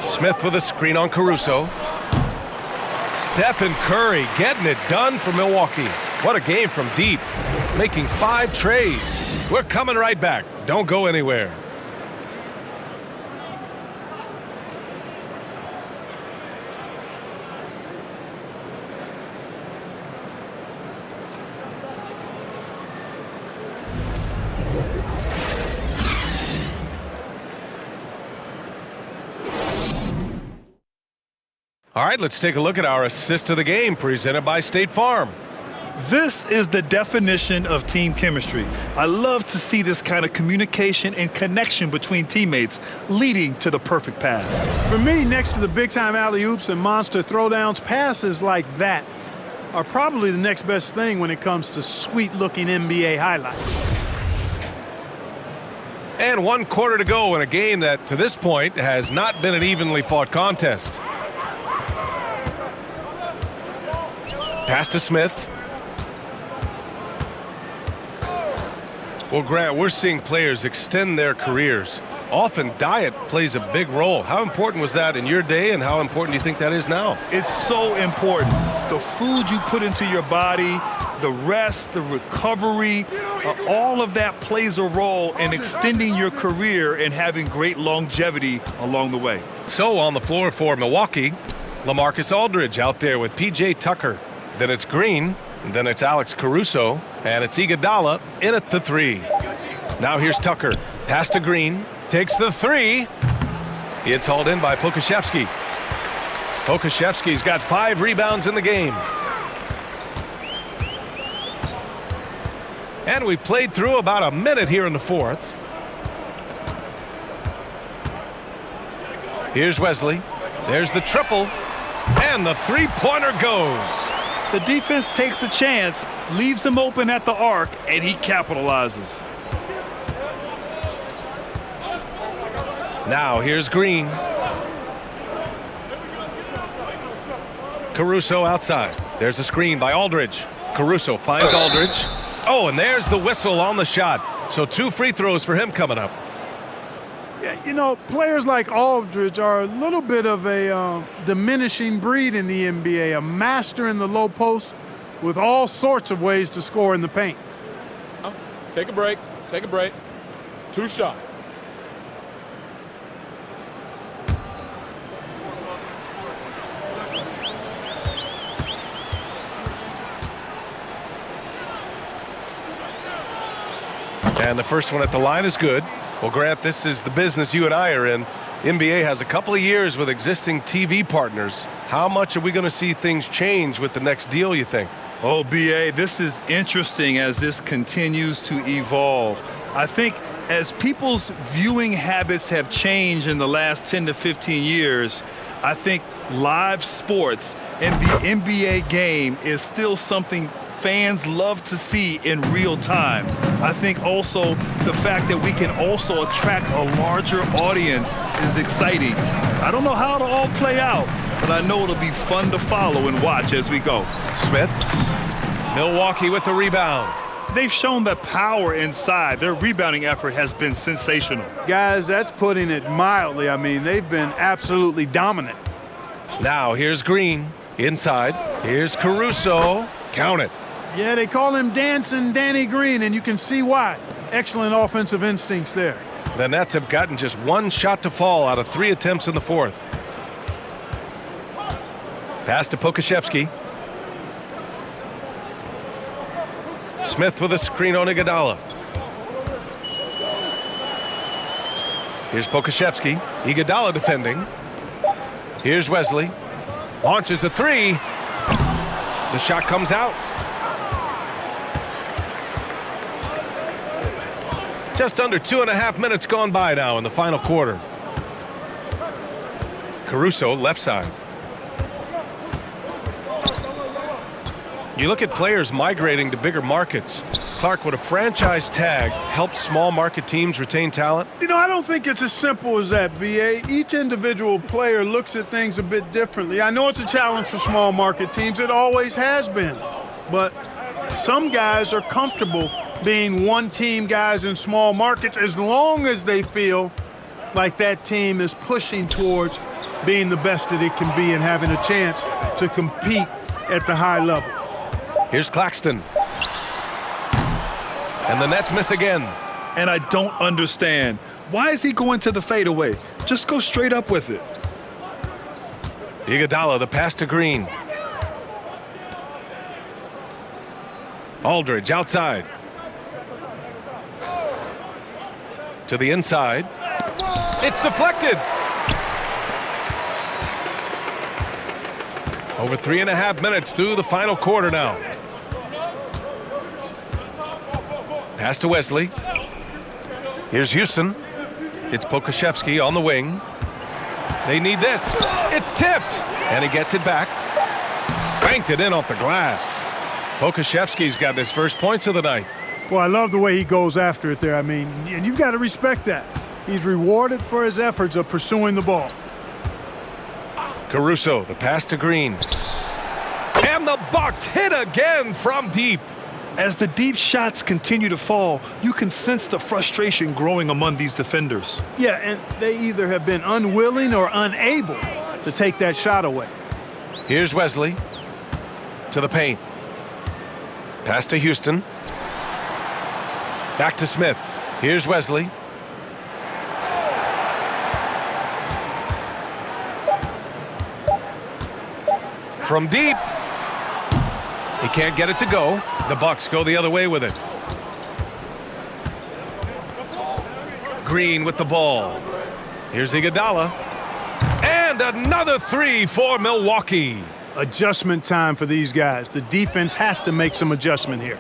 Smith with a screen on Caruso. Stephen Curry getting it done for Milwaukee. What a game from deep. Making 5 trays. We're coming right back. Don't go anywhere. All right, let's take a look at our assist of the game presented by State Farm. This is the definition of team chemistry. I love to see this kind of communication and connection between teammates leading to the perfect pass. For me, next to the big-time alley-oops and monster throwdowns, passes like that are probably the next best thing when it comes to sweet-looking NBA highlights. And 1 quarter to go in a game that, to this point, has not been an evenly fought contest. Pass to Smith. Well, Grant, we're seeing players extend their careers. Often diet plays a big role. How important was that in your day, and how important do you think that is now? It's so important. The food you put into your body, the rest, the recovery, all of that plays a role in extending your career and having great longevity along the way. So on the floor for Milwaukee, LaMarcus Aldridge out there with P.J. Tucker. Then it's Green, then it's Alex Caruso, and it's Iguodala in at the three. Now here's Tucker. Pass to Green. Takes the three. It's hauled in by Pokusevski. Pokusevski's got 5 rebounds in the game. And we played through about a minute here in the fourth. Here's Wesley. There's the triple. And the three-pointer goes. The defense takes a chance, leaves him open at the arc, and he capitalizes. Now here's Green. Caruso outside. There's a screen by Aldridge. Caruso finds Aldridge. Oh, and there's the whistle on the shot. So 2 free throws for him coming up. Yeah, you know, players like Aldridge are a little bit of a diminishing breed in the NBA, a master in the low post with all sorts of ways to score in the paint. Take a break. Take a break. 2 shots. And the first one at the line is good. Well, Grant, this is the business you and I are in. NBA has a couple of years with existing TV partners. How much are we going to see things change with the next deal, you think? Oh, BA, this is interesting as this continues to evolve. I think as people's viewing habits have changed in the last 10 to 15 years, I think live sports and the NBA game is still something fans love to see in real time. I think also the fact that we can also attract a larger audience is exciting. I don't know how it'll all play out, but I know it'll be fun to follow and watch as we go. Smith, Milwaukee with the rebound. They've shown the power inside. Their rebounding effort has been sensational. Guys, that's putting it mildly. I mean, they've been absolutely dominant. Now here's Green inside. Here's Caruso. Count it. Yeah, they call him Dancing Danny Green, and you can see why. Excellent offensive instincts there. The Nets have gotten just 1 shot to fall out of 3 attempts in the fourth. Pass to Pokusevski. Smith with a screen on Iguodala. Here's Pokusevski. Iguodala defending. Here's Wesley. Launches a 3. The shot comes out. Just under 2.5 minutes gone by now in the final quarter. Caruso, left side. You look at players migrating to bigger markets. Clark, would a franchise tag help small market teams retain talent? You know, I don't think it's as simple as that, BA. Each individual player looks at things a bit differently. I know it's a challenge for small market teams. It always has been. But some guys are comfortable being one-team guys in small markets as long as they feel like that team is pushing towards being the best that it can be and having a chance to compete at the high level. Here's Claxton. And the Nets miss again. And I don't understand. Why is he going to the fadeaway? Just go straight up with it. Iguodala, the pass to Green. Aldridge outside. To the inside. It's deflected. Over 3.5 minutes through the final quarter now. Pass to Wesley. Here's Houston. It's Pokusevski on the wing. They need this. It's tipped. And he gets it back. Banked it in off the glass. Pokusevski's got his first points of the night. Well, I love the way he goes after it there. I mean, and you've got to respect that. He's rewarded for his efforts of pursuing the ball. Caruso, the pass to Green. And the Bucks hit again from deep. As the deep shots continue to fall, you can sense the frustration growing among these defenders. Yeah, and they either have been unwilling or unable to take that shot away. Here's Wesley. To the paint. Pass to Houston. Back to Smith. Here's Wesley. From deep. He can't get it to go. The Bucks go the other way with it. Green with the ball. Here's Iguodala. And another 3 for Milwaukee. Adjustment time for these guys. The defense has to make some adjustment here.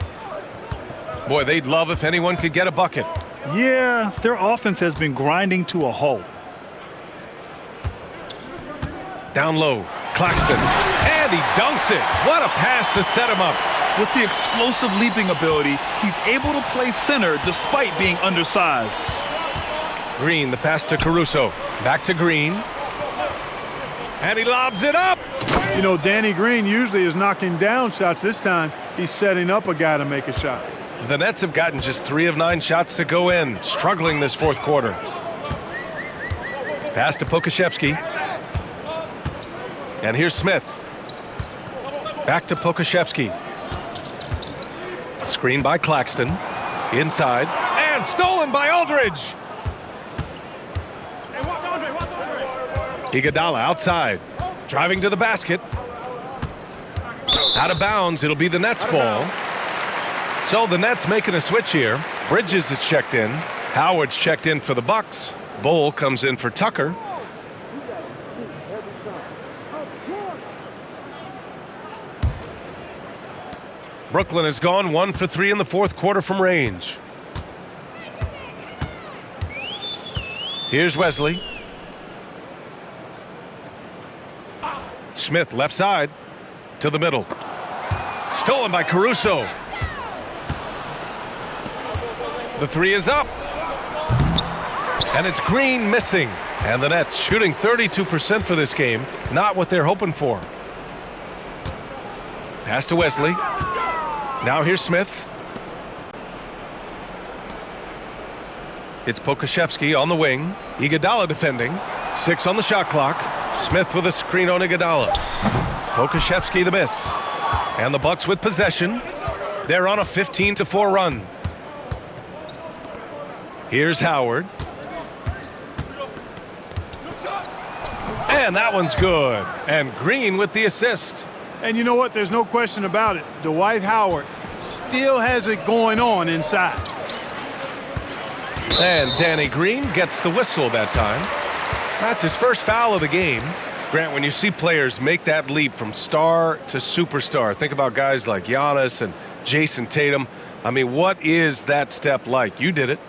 Boy, they'd love if anyone could get a bucket. Yeah, their offense has been grinding to a halt. Down low, Claxton. And he dunks it. What a pass to set him up. With the explosive leaping ability, he's able to play center despite being undersized. Green, the pass to Caruso. Back to Green. And he lobs it up. You know, Danny Green usually is knocking down shots. This time, he's setting up a guy to make a shot. The Nets have gotten just 3 of 9 shots to go in, struggling this fourth quarter. Pass to Pokusevski. And here's Smith. Back to Pokusevski. Screen by Claxton. Inside. And stolen by Aldridge. Iguodala outside. Driving to the basket. Out of bounds. It'll be the Nets ball. So the Nets making a switch here. Bridges is checked in. Howard's checked in for the Bucks. Bull comes in for Tucker. Brooklyn has gone 1 for 3 in the fourth quarter from range. Here's Wesley. Smith left side to the middle. Stolen by Caruso. The three is up. And it's Green missing. And the Nets shooting 32% for this game. Not what they're hoping for. Pass to Wesley. Now here's Smith. It's Pokusevski on the wing. Iguodala defending. 6 on the shot clock. Smith with a screen on Iguodala. Pokusevski the miss. And the Bucks with possession. They're on a 15-4 run. Here's Howard. And that one's good. And Green with the assist. And you know what? There's no question about it. Dwight Howard still has it going on inside. And Danny Green gets the whistle that time. That's his first foul of the game. Grant, when you see players make that leap from star to superstar, think about guys like Giannis and Jason Tatum. I mean, what is that step like? You did it.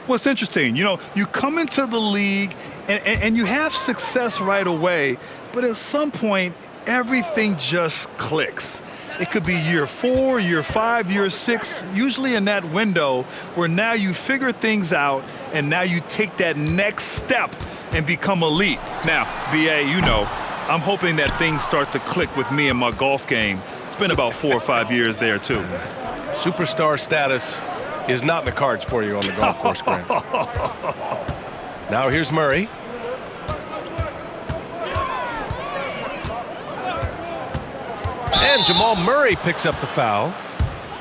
Well, it's interesting. You know, you come into the league and you have success right away, but at some point, everything just clicks. It could be year 4, year 5, year 6, usually in that window where now you figure things out and now you take that next step and become elite. Now, BA, you know, I'm hoping that things start to click with me in my golf game. It's been about 4 or 5 years there, too. Superstar status is not in the cards for you on the golf course, Grant. Now here's Murray. And Jamal Murray picks up the foul.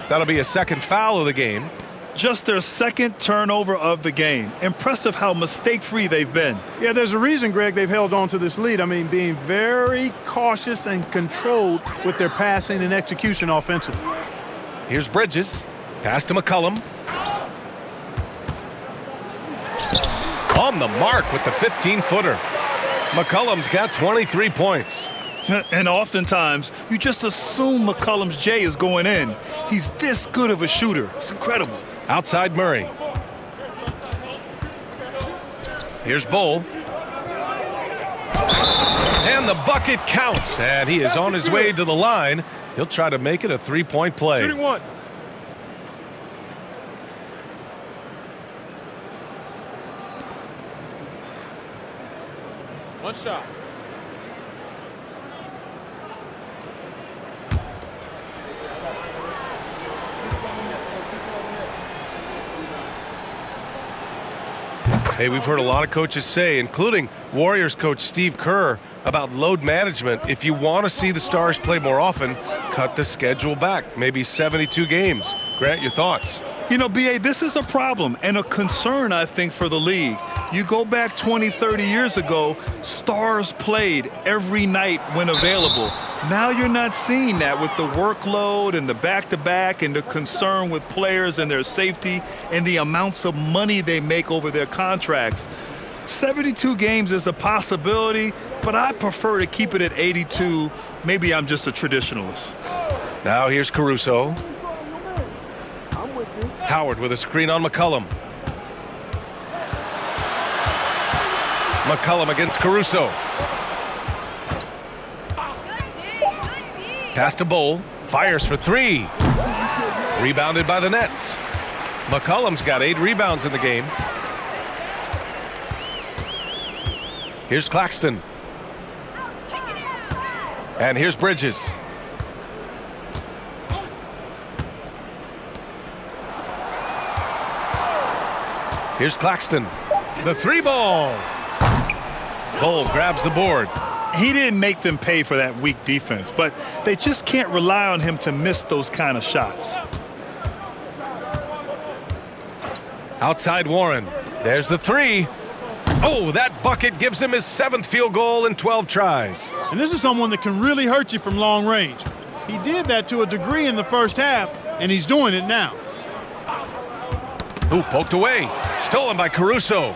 That'll be a second foul of the game. Just their second turnover of the game. Impressive how mistake-free they've been. Yeah, there's a reason, Greg, they've held on to this lead. I mean, being very cautious and controlled with their passing and execution offensively. Here's Bridges. Pass to McCollum. On the mark with the 15-footer. McCollum's got 23 points. And oftentimes, you just assume McCollum's J is going in. He's this good of a shooter. It's incredible. Outside Murray. Here's Bull. And the bucket counts. And he is on his way to the line. He'll try to make it a three-point play. Shooting one. One shot. Hey, we've heard a lot of coaches say, including Warriors coach Steve Kerr, about load management. If you want to see the Stars play more often, cut the schedule back, maybe 72 games. Grant, your thoughts? You know, BA, this is a problem and a concern, I think, for the league. You go back 20, 30 years ago, Stars played every night when available. Now you're not seeing that with the workload and the back-to-back and the concern with players and their safety and the amounts of money they make over their contracts. 72 games is a possibility, but I prefer to keep it at 82. Maybe I'm just a traditionalist. Now here's Caruso. Howard with a screen on McCollum. McCollum against Caruso. Pass to Bull. Fires for three. Rebounded by the Nets. McCollum's got 8 rebounds in the game. Here's Claxton. And here's Bridges. Here's Claxton. The 3-ball. Bull grabs the board. He didn't make them pay for that weak defense, but they just can't rely on him to miss those kind of shots. Outside Warren. There's the three. Oh, that bucket gives him his 7th field goal in 12 tries. And this is someone that can really hurt you from long range. He did that to a degree in the first half, and he's doing it now. Ooh, poked away. Stolen by Caruso.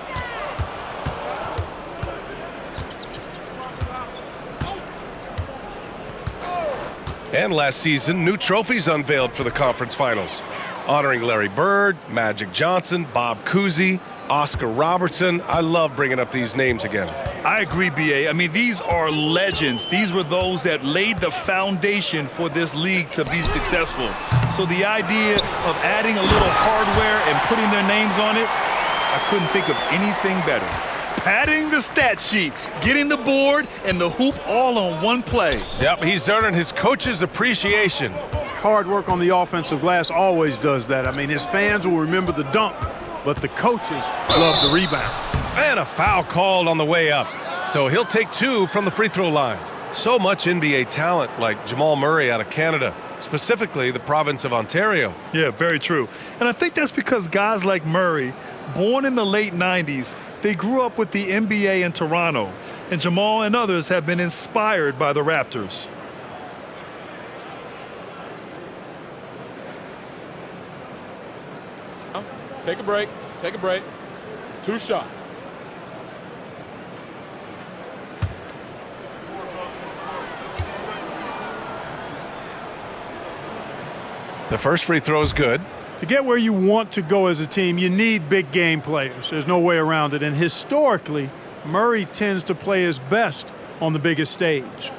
And last season, new trophies unveiled for the conference finals, honoring Larry Bird, Magic Johnson, Bob Cousy, Oscar Robertson. I love bringing up these names again. I agree, B.A. I mean, these are legends. These were those that laid the foundation for this league to be successful. So the idea of adding a little hardware and putting their names on it, I couldn't think of anything better. Padding the stat sheet, getting the board and the hoop all on one play. Yep, he's earning his coach's appreciation. Hard work on the offensive glass always does that. I mean, his fans will remember the dunk, but the coaches love the rebound. And a foul called on the way up. So he'll take 2 from the free throw line. So much NBA talent like Jamal Murray out of Canada, specifically the province of Ontario. Yeah, very true. And I think that's because guys like Murray, born in the late 90s, they grew up with the NBA in Toronto. And Jamal and others have been inspired by the Raptors. Take a break. Take a break. 2 shots. The first free throw is good. To get where you want to go as a team, you need big game players. There's no way around it. And historically, Murray tends to play his best on the biggest stage.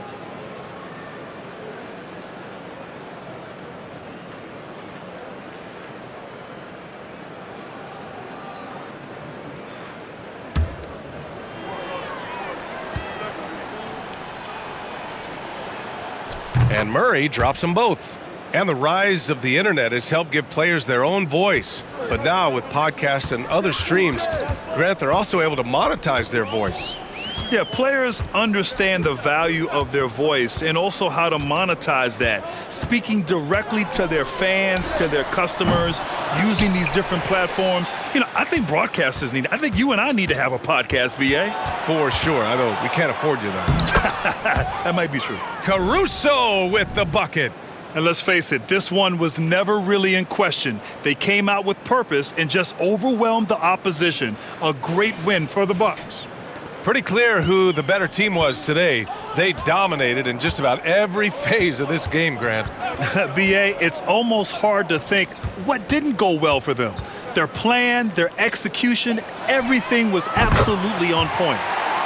And Murray drops them both. And the rise of the internet has helped give players their own voice. But now with podcasts and other streams, Grant, they're also able to monetize their voice. Yeah, players understand the value of their voice and also how to monetize that. Speaking directly to their fans, to their customers, using these different platforms. You know, I think broadcasters need, I think you and I need to have a podcast, B.A. For sure. I know we can't afford you, though. That might be true. Caruso with the bucket. And let's face it, this one was never really in question. They came out with purpose and just overwhelmed the opposition. A great win for the Bucks. Pretty clear who the better team was today. They dominated in just about every phase of this game, Grant. B.A., it's almost hard to think what didn't go well for them. Their plan, their execution, everything was absolutely on point.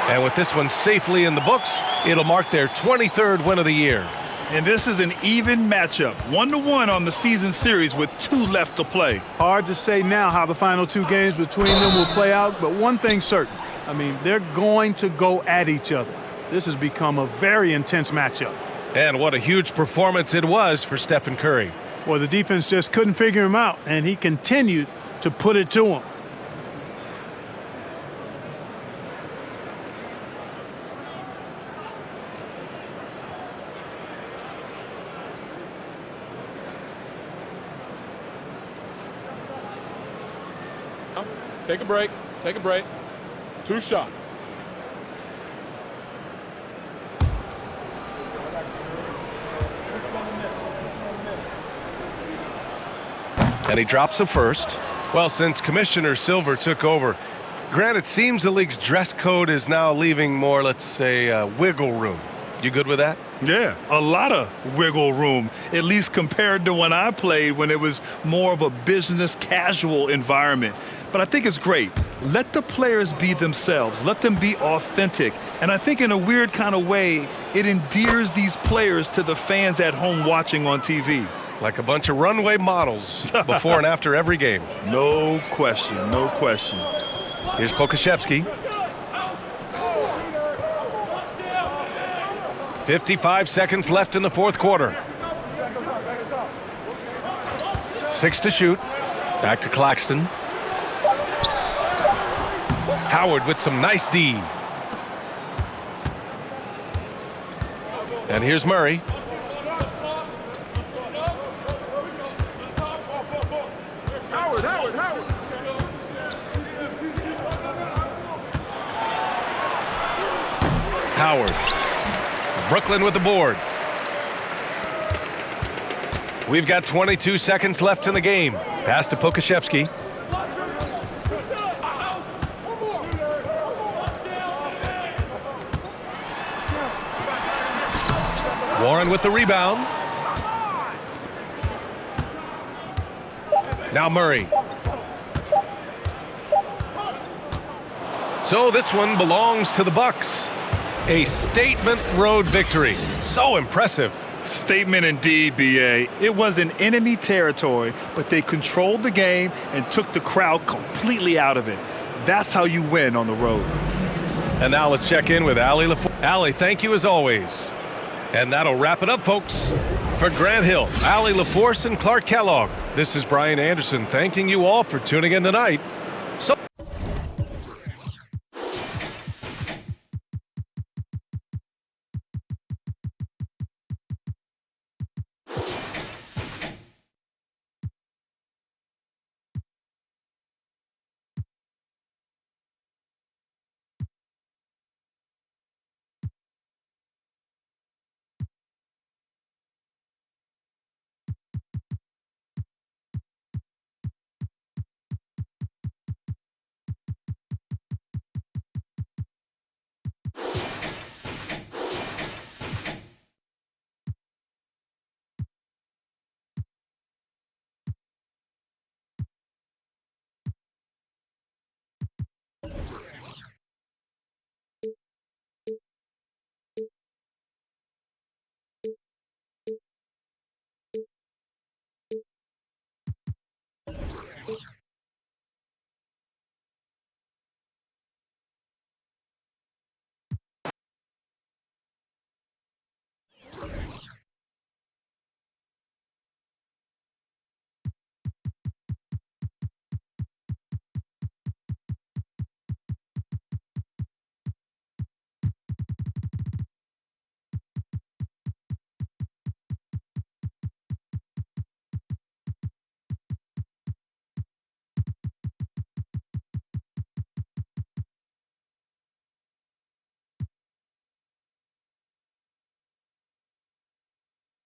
And with this one safely in the books, it'll mark their 23rd win of the year. And this is an even matchup, 1-1 on the season series with 2 left to play. Hard to say now how the final 2 games between them will play out, but one thing's certain. I mean, they're going to go at each other. This has become a very intense matchup. And what a huge performance it was for Stephen Curry. Well, the defense just couldn't figure him out, and he continued to put it to him. Take a break. Take a break. 2 shots. And he drops the first. Well, since Commissioner Silver took over, Grant, it seems the league's dress code is now leaving more, let's say, wiggle room. You good with that? Yeah, a lot of wiggle room, at least compared to when I played, when it was more of a business casual environment. But I think it's great. Let the players be themselves. Let them be authentic. And I think in a weird kind of way, it endears these players to the fans at home watching on TV. Like a bunch of runway models before and after every game. No question, no question. Here's Pokashevsky. 55 seconds left in the 4th quarter. 6 to shoot. Back to Claxton. Howard with some nice D. And here's Murray. Howard. Brooklyn with the board. We've got 22 seconds left in the game. Pass to Pokashevsky. Warren with the rebound. Now Murray. So this one belongs to the Bucks. A statement road victory. So impressive. Statement indeed, BA. It was in enemy territory, but they controlled the game and took the crowd completely out of it. That's how you win on the road. And now let's check in with Allie LaForce. Allie, thank you as always. And that'll wrap it up, folks. For Grant Hill, Allie LaForce, and Clark Kellogg, this is Brian Anderson thanking you all for tuning in tonight. So